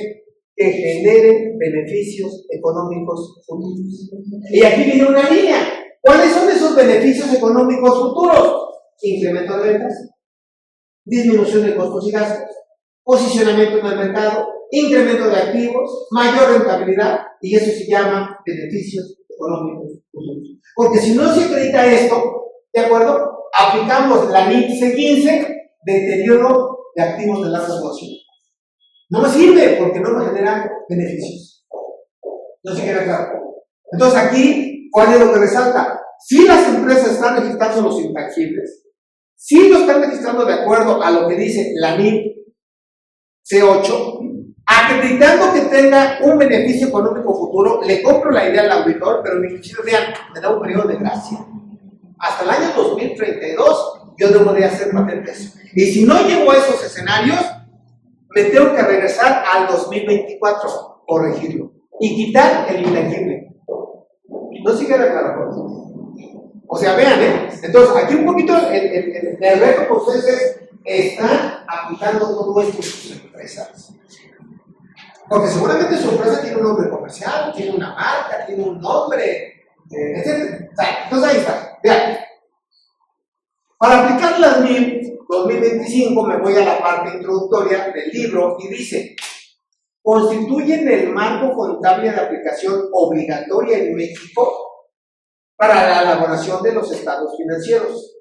que generen beneficios económicos futuros. Y aquí viene una línea. ¿Cuáles son esos beneficios económicos futuros? Incremento de ventas, disminución de costos y gastos, posicionamiento en el mercado, incremento de activos, mayor rentabilidad, y eso se llama beneficios económicos futuros. Porque si no se acredita esto, ¿de acuerdo? aplicamos la NIP C15, deterioro de activos de larga duración. No me sirve porque no me genera beneficios. No se queda claro. Entonces aquí, ¿cuál es lo que resalta? Si las empresas están registrando los intangibles, si lo están registrando de acuerdo a lo que dice la NIP C8, acreditando que tenga un beneficio económico futuro, le compro la idea al auditor, pero inclusive vean, me da un periodo de gracia. Hasta el año 2032 yo debería hacer patentes. Y si no llego a esos escenarios, me tengo que regresar al 2024, corregirlo, y quitar el intangible. No sigue claro. O sea, vean, entonces aquí un poquito el reto que ustedes están aplicando todo esto en sus empresas. Porque seguramente su empresa tiene un nombre comercial, tiene una marca, tiene un nombre, etc. Entonces ahí está. Vean. Para aplicar las NIP 2025 me voy a la parte introductoria del libro y dice: constituyen el marco contable de aplicación obligatoria en México para la elaboración de los estados financieros.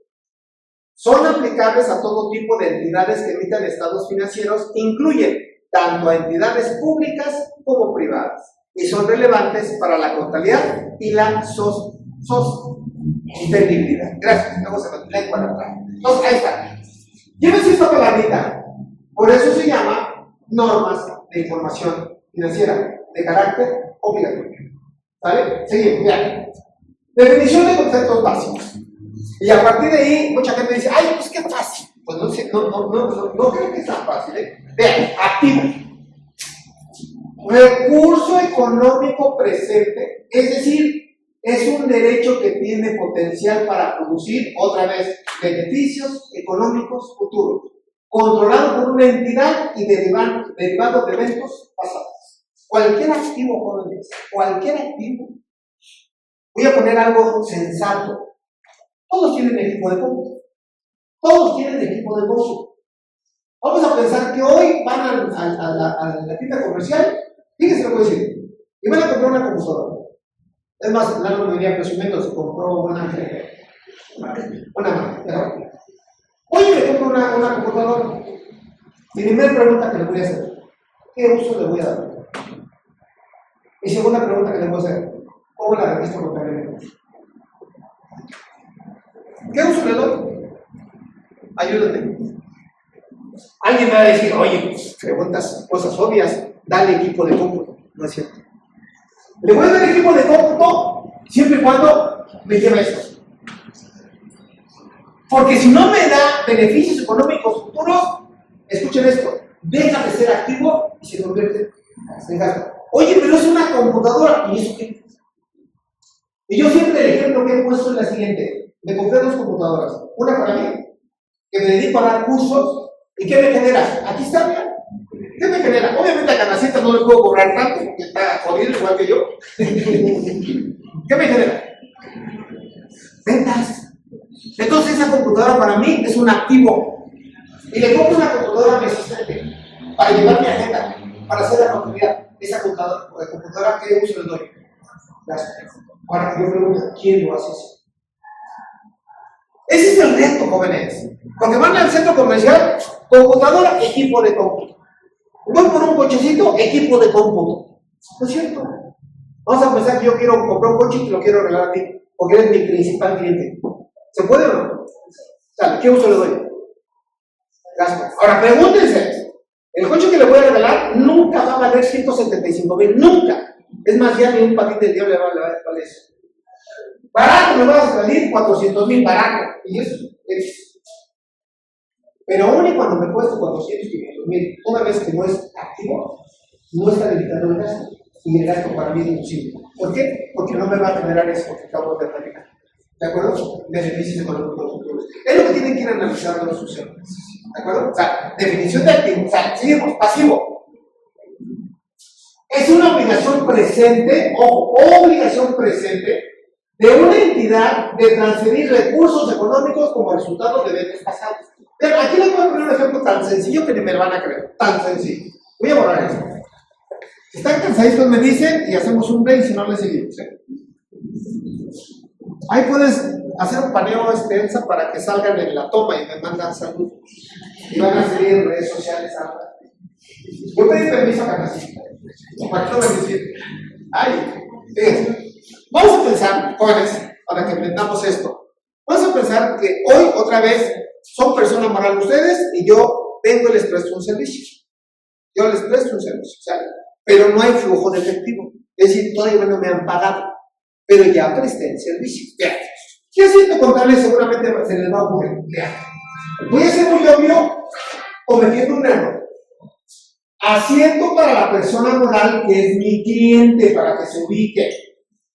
Son aplicables a todo tipo de entidades que emitan estados financieros, incluyen tanto a entidades públicas como privadas, y son relevantes para la contabilidad y la sostenibilidad. Gracias, luego se me lengua la trama. Entonces, ahí está. Llévense esta palabrita. Por eso se llama normas de información financiera de carácter obligatorio. ¿Vale? Seguimos, vean. Definición de conceptos básicos. Y a partir de ahí, mucha gente dice: ay, pues qué fácil. Pues no creo que sea fácil, Vean, activo. Recurso económico presente, es decir, es un derecho que tiene potencial para producir, otra vez, beneficios económicos futuros, controlado por una entidad y derivado de eventos pasados. Cualquier activo, jóvenes, cualquier activo. Voy a poner algo sensato. Todos tienen equipo de cómputo. Todos tienen equipo de negocio. Vamos a pensar que hoy van a la tienda comercial, fíjense lo que voy a decir, y van a comprar una computadora. Es más, Lalo me diría presumiendo, se compró una máquina. Oye, me compro una computadora. Mi primera pregunta que le voy a hacer: ¿qué uso le voy a dar? Mi segunda pregunta que le voy a hacer: ¿cómo la registro contablemente? ¿Qué uso le doy? Ayúdate. Alguien me va a decir: oye, preguntas, cosas obvias, dale equipo de cómputo. No es cierto. Le voy a dar equipo de cómputo siempre y cuando me lleve esto. Porque si no me da beneficios económicos futuros, escuchen esto, deja de ser activo y se convierte en gasto. Oye, pero es una computadora, ¿y eso qué? Y yo siempre el ejemplo que he puesto es la siguiente: me compré dos computadoras, una para mí, que me dedico a dar cursos, ¿y qué me genera? Aquí está, mira. ¿Qué me genera? Obviamente a Canacita no le puedo cobrar tanto porque está jodido igual que yo. ¿Qué me genera? Ventas. Entonces esa computadora para mí es un activo. Y le compro una computadora resistente para llevar mi agenda, para hacer la contabilidad. Esa computadora, ¿qué uso le doy? Gracias. Ahora yo pregunto: ¿quién lo hace así? Ese es el reto, jóvenes. Cuando van al centro comercial, computadora, equipo de cómputo. Voy por un cochecito, equipo de cómputo. ¿No es cierto? Vamos a pensar que yo quiero comprar un coche y te lo quiero regalar a ti, porque eres mi principal cliente. ¿Se puede o no? ¿Qué uso le doy? Gasto. Ahora, pregúntense: el coche que le voy a regalar nunca va a valer 175,000, nunca. Es más, ya ni un patín del diablo le vale eso. Barato me va a salir 400,000, barato. Y eso es. Pero aún y cuando me cueste 400, 500,000, una vez que no es activo, no está limitando el gasto. Y el gasto para mí es imposible. ¿Por qué? Porque no me va a generar eso que acabo de platicar. ¿De acuerdo? Beneficios económicos futuros. Es lo que tienen que ir analizando los usuarios. ¿De acuerdo? O sea, definición de activo. O sea, seguimos, pasivo. Es una obligación presente, ojo, obligación presente de una entidad de transferir recursos económicos como resultado de eventos pasados. Pero aquí les voy a poner un ejemplo tan sencillo que ni me lo van a creer. Tan sencillo. Voy a borrar esto. Si están cansaditos me dicen y hacemos un break, si no les seguimos. Ahí puedes hacer un paneo Elsa, para que salgan en la toma y me mandan saludos. Y van a seguir en redes sociales ahora. Voy a pedir permiso a Canacita. ¿Para qué no me decir? Ay, vamos a pensar, jóvenes, para que entendamos esto. Vamos a pensar que hoy, otra vez, son personas morales ustedes y yo vengo y les presto un servicio. Yo les presto un servicio, ¿sale? Pero no hay flujo de efectivo. Es decir, todavía no me han pagado, pero ya presté el servicio. Vean, si haciendo contable seguramente se les va a ocurrir. Vean, voy a ser muy obvio cometiendo un error. Haciendo para la persona moral que es mi cliente, para que se ubique.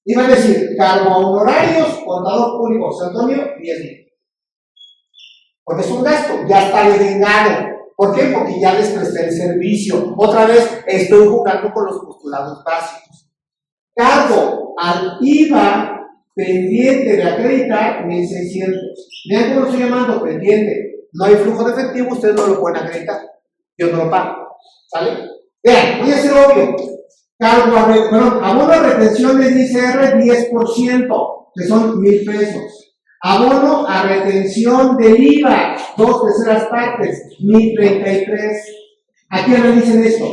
Iba a decir, cargo a honorarios, contador público, José Antonio, 10,000. Porque es un gasto, ya está devengado. ¿Por qué? Porque ya les presté el servicio. Otra vez, estoy jugando con los postulados básicos. Cargo al IVA pendiente de acreditar 1,600. Vean cómo lo estoy llamando, pendiente. No hay flujo de efectivo, ustedes no lo pueden acreditar. Yo no lo pago. ¿Sale? Vean, voy a ser obvio. Cargo abono a retenciones de ICR 10%, que son 1,000 pesos. Abono a retención del IVA, 2/3 partes, 1,033. Aquí analicen esto.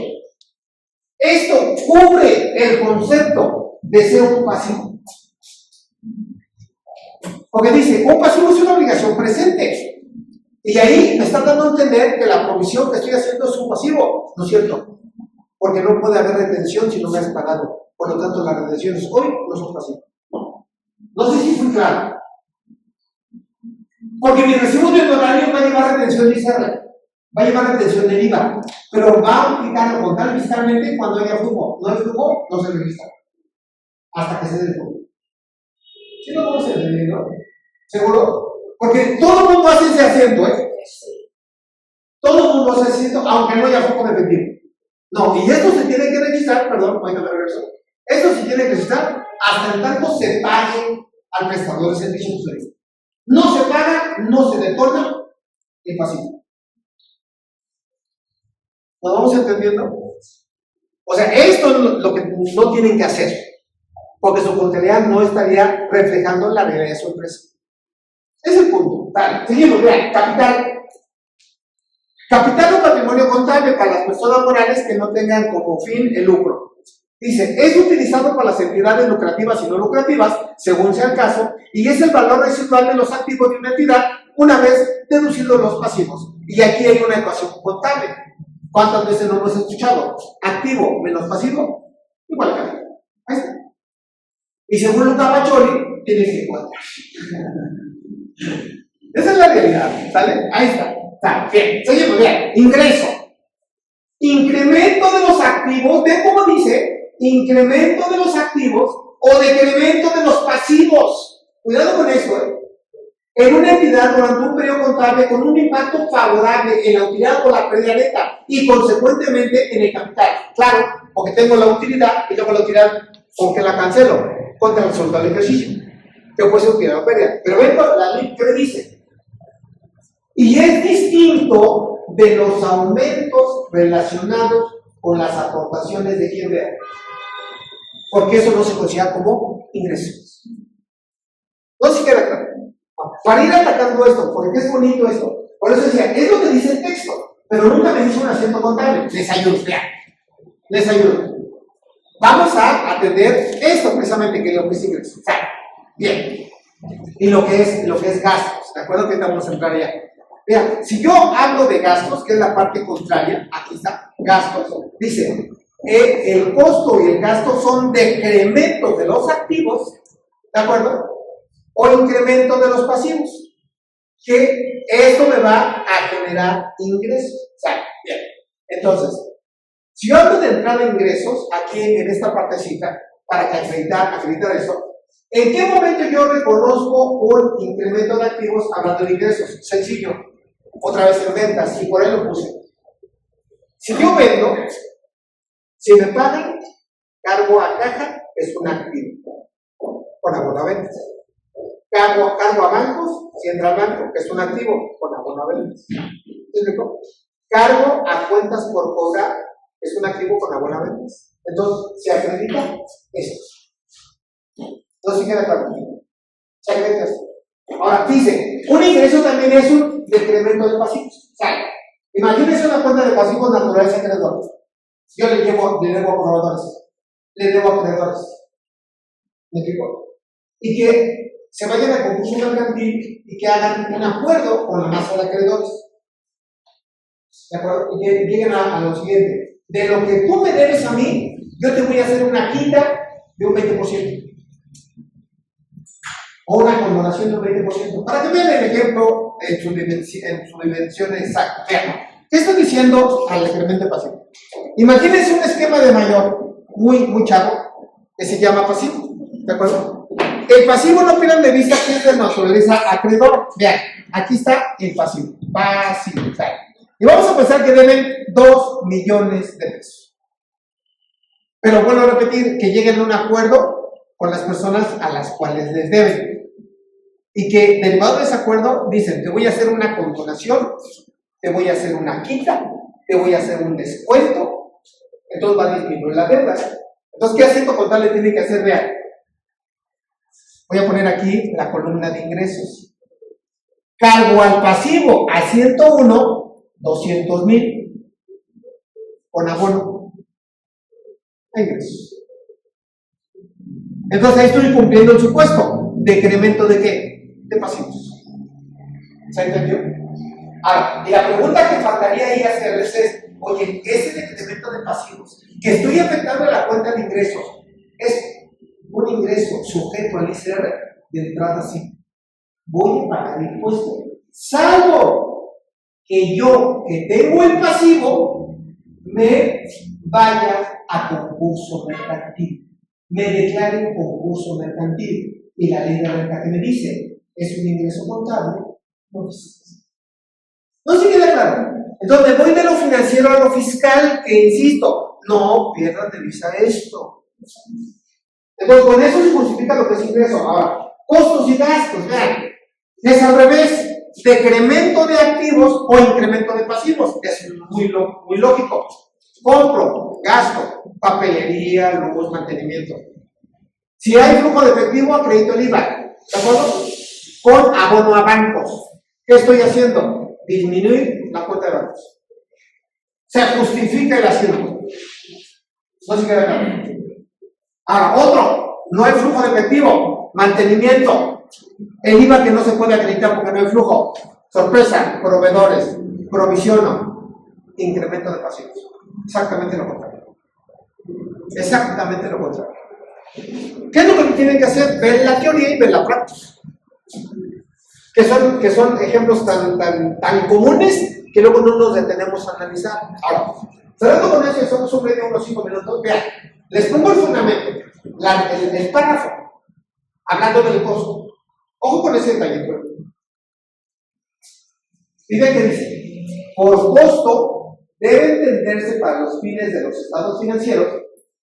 Esto cubre el concepto de ser un pasivo. Porque dice, un pasivo es una obligación presente. Y ahí me están dando a entender que la provisión que estoy haciendo es un pasivo. ¿No es cierto? Porque no puede haber retención si no me has pagado. Por lo tanto, las retenciones hoy no son pasivas. No sé si fui claro. Porque mi recibo de honorario va a llevar retención de ICR, va a llevar retención del IVA, pero va a aplicarlo contable fiscalmente cuando haya flujo. No hay flujo, no se registra. Hasta que se dé el flujo. ¿Sí lo vamos a entender, no? ¿Seguro? Porque todo el mundo hace ese acento, ¿eh? Todo el mundo hace ese acento, aunque no haya flujo de efectivo. No, y esto se tiene que registrar, perdón, ahorita me regreso. Esto se tiene que registrar hasta el tanto se pague al prestador de servicios de usuario. No se paga, no se detona el pasivo. ¿Nos vamos entendiendo? O sea, esto es lo que no tienen que hacer, porque su contabilidad no estaría reflejando la realidad de su empresa. Es el punto. Vale, seguimos, vean, capital. Capital o patrimonio contable para las personas morales que no tengan como fin el lucro. Dice, es utilizado por las entidades lucrativas y no lucrativas, según sea el caso, y es el valor residual de los activos de una entidad una vez deducidos los pasivos. Y aquí hay una ecuación contable. ¿Cuántas veces lo hemos escuchado? Activo menos pasivo, igual que activo. Ahí está. Y según Luca Baccioli, tiene que encontrar. Esa es la realidad, ¿sale? Ahí está. Bien, seguimos, bien. Ingreso. Incremento de los activos, ¿ven cómo dice? Incremento de los activos o decremento de los pasivos. Cuidado con eso, ¿eh? En una entidad durante un periodo contable con un impacto favorable en la utilidad o la pérdida neta y consecuentemente en el capital. Claro, porque tengo la utilidad y tengo la utilidad, ¿con qué la cancelo? Contra el resultado del ejercicio, que puede ser utilidad o pérdida. Pero ven la ley que me dice. Y es distinto de los aumentos relacionados con las aportaciones de quien vea. Porque eso no se considera como ingresos. No se queda claro. Para ir atacando esto, porque es bonito esto. Por eso decía, es lo que dice el texto, pero nunca me dice un asiento contable. Les ayudo, vean. Les ayudo. Vamos a atender esto precisamente, que es lo que es ingresos. O sea, bien. Y lo que es gastos. ¿De acuerdo? Que vamos a entrar ya. Vean, si yo hablo de gastos, que es la parte contraria, aquí está, gastos, dice, el costo y el gasto son decrementos de los activos, ¿de acuerdo? O incremento de los pasivos, que esto me va a generar ingresos. O sea, bien, entonces, si yo hablo de entrada de ingresos, aquí en esta partecita, para que acreditar eso, ¿en qué momento yo reconozco un incremento de activos hablando de ingresos? Sencillo. Otra vez en ventas, y por ahí lo puse. Si yo vendo, si me pagan, cargo a caja, es un activo, con abono a ventas. Cargo a bancos, si entra al banco, es un activo, con abono a ventas. ¿Entiendes? Cargo a cuentas por cobrar, es un activo con abono a ventas. Entonces, se acredita esto. No se queda claro. Segmentas. Ahora, dice, un ingreso también es un decremento de pasivos. O sea, imagínense una cuenta de pasivos naturales acreedores. Yo le debo a proveedores, le debo a acreedores. ¿Me explico? Y que se vayan a concurso mercantil y que hagan un acuerdo con la masa de acreedores. ¿De acuerdo? Y que lleguen a lo siguiente: de lo que tú me debes a mí, yo te voy a hacer una quita de un 20%. O una condonación de un 20%. Para que vean el ejemplo en su dimensión exacta. Vean, ¿qué estoy diciendo al decremento pasivo? Imagínense un esquema de mayor, muy chavo, que se llama pasivo. ¿De acuerdo? El pasivo no pierdan de vista que es de naturaleza acreedor. Vean, aquí está el pasivo. Pasivo. Y vamos a pensar que deben 2 millones de pesos. Pero vuelvo a repetir, que lleguen a un acuerdo con las personas a las cuales les deben. Y que derivado de ese acuerdo dicen, te voy a hacer una condonación, te voy a hacer una quita, te voy a hacer un descuento, entonces va a disminuir la deuda. Entonces, ¿qué asiento contable tiene que hacer? Vean, voy a poner aquí la columna de ingresos. Cargo al pasivo a 101, 200,000 con abono a ingresos. Entonces ahí estoy cumpliendo el supuesto. ¿Decremento de qué? De pasivos. ¿Se entendió? Ahora, y la pregunta que faltaría ahí hacerles es, oye, ese decremento de pasivos que estoy afectando a la cuenta de ingresos es un ingreso sujeto al ICR. De entrada sí, voy a pagar impuesto, salvo que yo, que tengo el pasivo, me vaya a concurso mercantil, me declare en concurso mercantil, y la ley de renta que me dice es un ingreso contable, no dice. ¿No se queda claro? Entonces me voy de lo financiero a lo fiscal, que insisto, no pierdan de vista esto. Entonces con eso se justifica lo que es ingreso. Ahora, costos y gastos, vean, es al revés, decremento de activos o incremento de pasivos, es muy lógico. Compro, gasto, papelería, luz, mantenimiento. Si hay flujo de efectivo, acredito el IVA, ¿de acuerdo? Con abono a bancos. ¿Qué estoy haciendo? Disminuir la cuota de bancos. Se justifica el asiento. No se queda claro. Ahora, otro, no hay flujo de efectivo, mantenimiento. El IVA que no se puede acreditar porque no hay flujo. Sorpresa, proveedores, provisiono, incremento de pasivos. Exactamente lo contrario. Exactamente lo contrario. ¿Qué es lo que tienen que hacer? Ver la teoría y ver la práctica. Que son ejemplos tan comunes que luego no nos detenemos a analizar. Ahora, cerrando con eso, somos un medio, unos 5 minutos. Vean, les pongo el fundamento, el párrafo, hablando del costo. Ojo con ese detalle. Y vean que dice: por costo debe entenderse para los fines de los estados financieros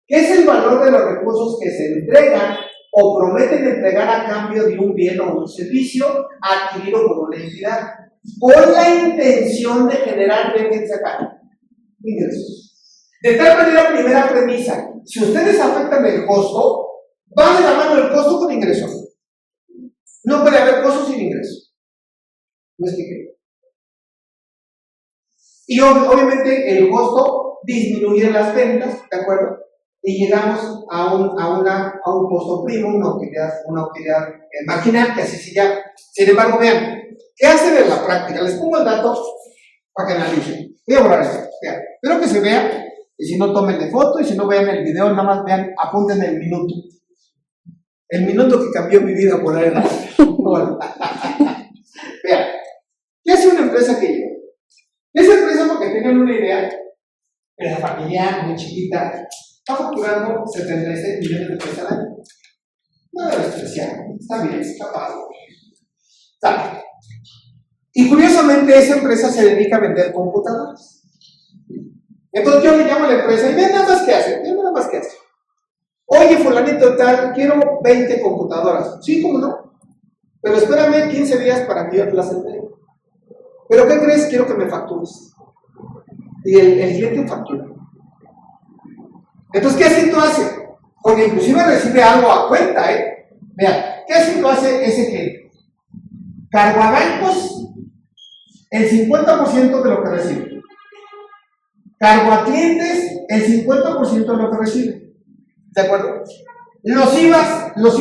que es el valor de los recursos que se entregan o prometen entregar a cambio de un bien o un servicio adquirido por una entidad, con la intención de generar, fíjense acá, ingresos. De tal manera, primera premisa, si ustedes afectan el costo, va de la mano el costo con ingreso. No puede haber costo sin ingreso. ¿Me expliqué? Y obviamente el costo disminuye las ventas, ¿de acuerdo? Y llegamos a un costo primo, una utilidad marginal, que así se llama. Sin embargo, vean, ¿qué hacen en la práctica? Les pongo el dato para que analicen. Voy a borrar esto. Vean, espero que se vea, y si no, tomen de foto, y si no, vean el video, nada más vean, apunten el minuto. El minuto que cambió mi vida por ahí. Bueno. Vean, ¿qué hace una empresa que llega? Esa empresa, porque tengan una idea, es familiar, muy chiquita, está facturando 76 millones de pesos al año. Nada de especial, está bien, está padre. Está. Y curiosamente, esa empresa se dedica a vender computadoras. Entonces yo le llamo a la empresa y vean nada más que hace, Oye, fulanito tal, quiero 20 computadoras. Sí, ¿cómo no? Pero espérame 15 días para que yo te las entregue. ¿Pero qué crees? Quiero que me factures. Y el cliente factura. Entonces, ¿qué asiento hace? Porque inclusive recibe algo a cuenta, Vean, ¿qué es lo que hace ese cliente? Cargo a bancos el 50% de lo que recibe. Cargo a clientes el 50% de lo que recibe. ¿De acuerdo? Los IVAs, los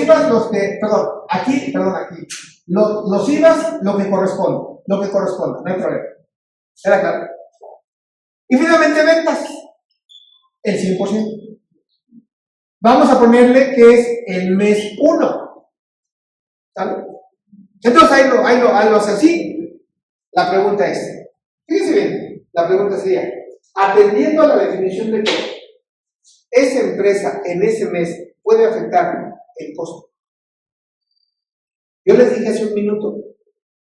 que, aquí, los IVAs, lo que corresponde, no hay problema. ¿Era claro? Y finalmente ventas, el 100%. Vamos a ponerle que es el mes 1. ¿Sale? Entonces ahí lo hace así. La pregunta es, fíjense bien, la pregunta sería, atendiendo a la definición de que esa empresa en ese mes puede afectar el costo. Yo les dije hace un minuto,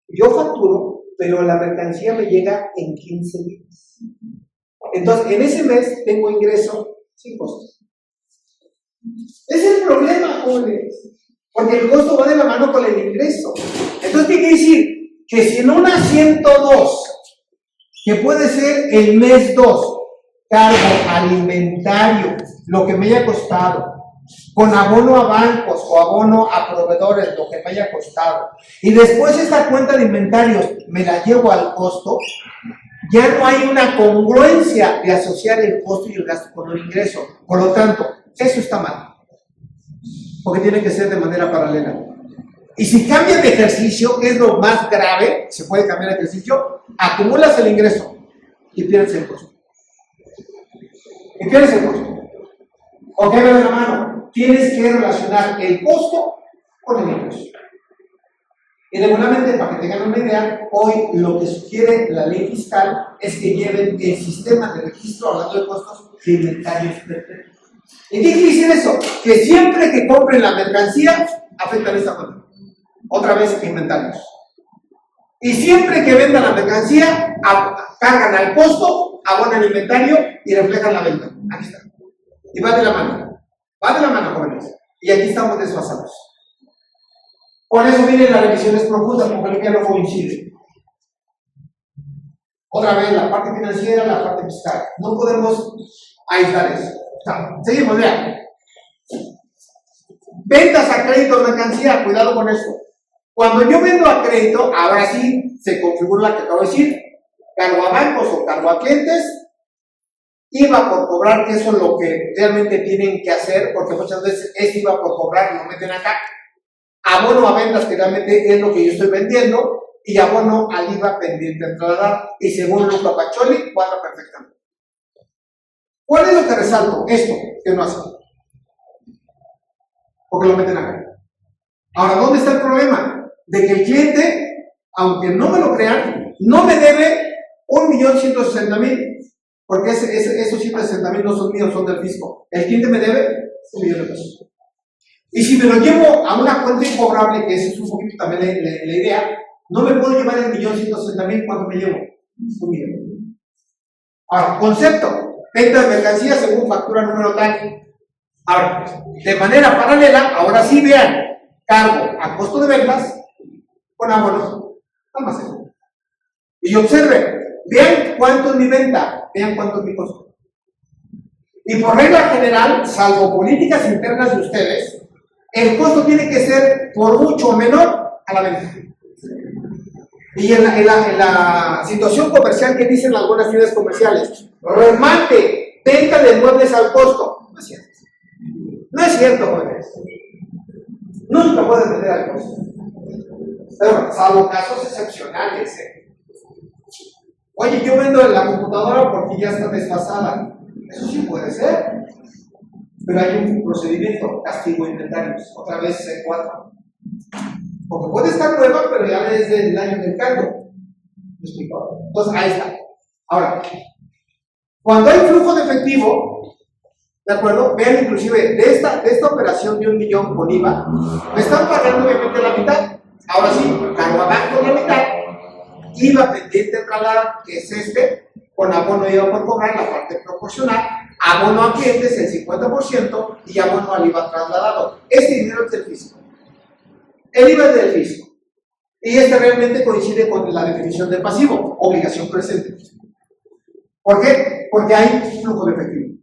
yo facturo, pero la mercancía me llega en 15 días. Entonces, en ese mes tengo ingreso sin costo. Ese es el problema, jóvenes, porque el costo va de la mano con el ingreso. Entonces, ¿qué quiere decir? Que si en una 102, que puede ser el mes 2, cargo al inventario, lo que me haya costado, con abono a bancos o abono a proveedores, lo que me haya costado, y después esta cuenta de inventarios me la llevo al costo, ya no hay una congruencia de asociar el costo y el gasto con el ingreso. Por lo tanto, eso está mal, porque tiene que ser de manera paralela. Y si cambias de ejercicio, que es lo más grave, se puede cambiar de ejercicio, acumulas el ingreso y pierdes el costo. ¿O qué me da la mano? Tienes que relacionar el costo con el ingreso. Y regularmente, para que tengan una idea, hoy lo que sugiere la ley fiscal es que lleven el sistema de registro, hablando de costos, de inventarios perpetuos. ¿Y qué quiere decir eso? Que siempre que compren la mercancía, afectan esta cuenta. Otra vez, inventarios. Y siempre que vendan la mercancía, cargan al costo, abonan el inventario y reflejan la venta. Aquí está. Y va de la mano, jóvenes. Y aquí estamos desfasados. Por eso vienen las revisiones profundas, porque ya no coincide. Otra vez, la parte financiera, la parte fiscal. No podemos aislar eso. Seguimos, vean. Ventas a crédito de mercancía, cuidado con esto. Cuando yo vendo a crédito, ahora sí se configura la que acabo de decir, cargo a bancos o cargo a clientes, IVA por cobrar, que eso es lo que realmente tienen que hacer, porque muchas veces es IVA por cobrar y lo meten acá, abono a ventas, que realmente es lo que yo estoy vendiendo, y abono al IVA pendiente de trasladar, y según Luca Pacholi, cuadra perfectamente. ¿Cuál es lo que resalto? Esto, que no hacen. Porque lo meten acá. Ahora, ¿dónde está el problema? De que el cliente, aunque no me lo crean, no me debe 1.160.000, porque esos 160.000 no son míos, son del fisco. El cliente me debe 1.000.000 de pesos. Y si me lo llevo a una cuenta incobrable, que esa es un poquito también la idea, no me puedo llevar el 1.160.000 cuando me llevo 1.000.000. Ahora, concepto, venta de mercancía según factura número tal. Ahora, de manera paralela, ahora sí vean, cargo a costo de ventas con abonos almacén. Y observen, vean cuánto es mi venta, vean cuánto es mi costo. Y por regla general, salvo políticas internas de ustedes, el costo tiene que ser por mucho menor a la venta. Y en la situación comercial que dicen algunas tiendas comerciales, remate, venta de muebles al costo. No es cierto. No es cierto, jóvenes. Nunca puedes vender al costo. Pero, salvo casos excepcionales. Oye, yo vendo en la computadora porque ya está desfasada. Eso sí puede ser. Pero hay un procedimiento, castigo de inventarios. Otra vez C4. Porque puede estar nueva, pero ya desde el año del cargo. ¿Me explico? Entonces, ahí está. Ahora, cuando hay flujo de efectivo, ¿de acuerdo? Vean, inclusive, de esta operación de 1.000.000 con IVA, me están pagando obviamente la mitad. Ahora sí, cargo a banco la mitad, IVA pendiente de trasladar, que es con abono IVA por cobrar, la parte proporcional, abono a clientes, el 50%, y abono al IVA trasladado. Este dinero es del fisco. El IVA es del fisco. Y este realmente coincide con la definición del pasivo, obligación presente. ¿Por qué? Porque hay flujo de efectivo.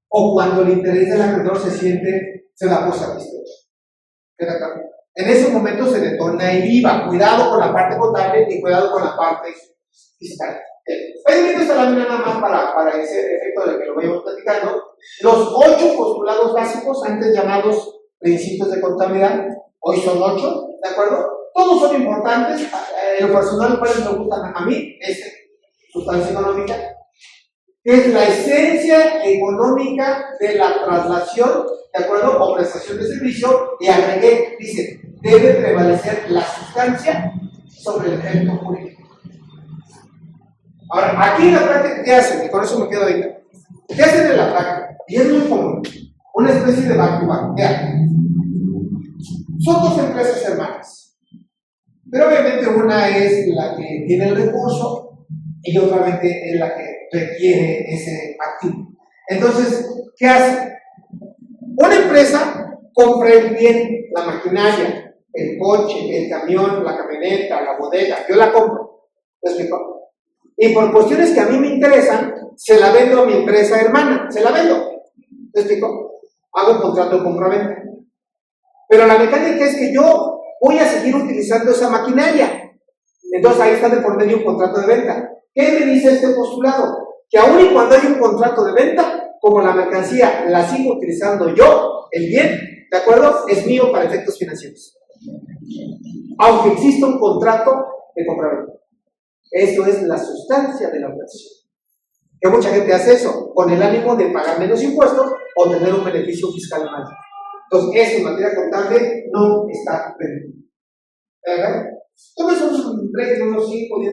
O cuando el interés del acreedor se da por satisfecho. ¿Queda claro? En ese momento se detona el IVA. Cuidado con la parte contable y cuidado con la parte fiscal. Estoy viendo esta lámina nada más para ese efecto de que lo vayamos platicando. Los 8 postulados básicos, antes llamados principios de contabilidad, hoy son 8, ¿de acuerdo? Todos son importantes. En lo personal, ¿cuáles me gustan a mí? Sustancia económica, que es la esencia económica de la traslación, ¿de acuerdo? O prestación de servicio, y agregué, dice, debe prevalecer la sustancia sobre el efecto jurídico. Ahora, aquí en la práctica, ¿qué hacen? Y con eso me quedo ahí. ¿Qué hacen en la práctica? Y es muy común, una especie de back to back. Vean, son 2 empresas hermanas, pero obviamente una es la que tiene el recurso y obviamente es la que requiere ese activo. Entonces, ¿qué hace? Una empresa compra el bien, la maquinaria, el coche, el camión, la camioneta, la bodega, yo la compro. ¿Me explico? Y por cuestiones que a mí me interesan, se la vendo a mi empresa hermana, se la vendo. ¿Me explico? Hago un contrato de compra-venta. Pero la mecánica es que yo voy a seguir utilizando esa maquinaria. Entonces ahí está de por medio un contrato de venta. ¿Qué me dice este postulado? Que aun y cuando hay un contrato de venta, como la mercancía la sigo utilizando yo, el bien, ¿de acuerdo? Es mío para efectos financieros. Aunque exista un contrato de compra-venta. Eso es la sustancia de la operación. Que mucha gente hace eso, con el ánimo de pagar menos impuestos o tener un beneficio fiscal más. Entonces, eso en materia contable no está permitido. Entonces, un break de unos 5 o 10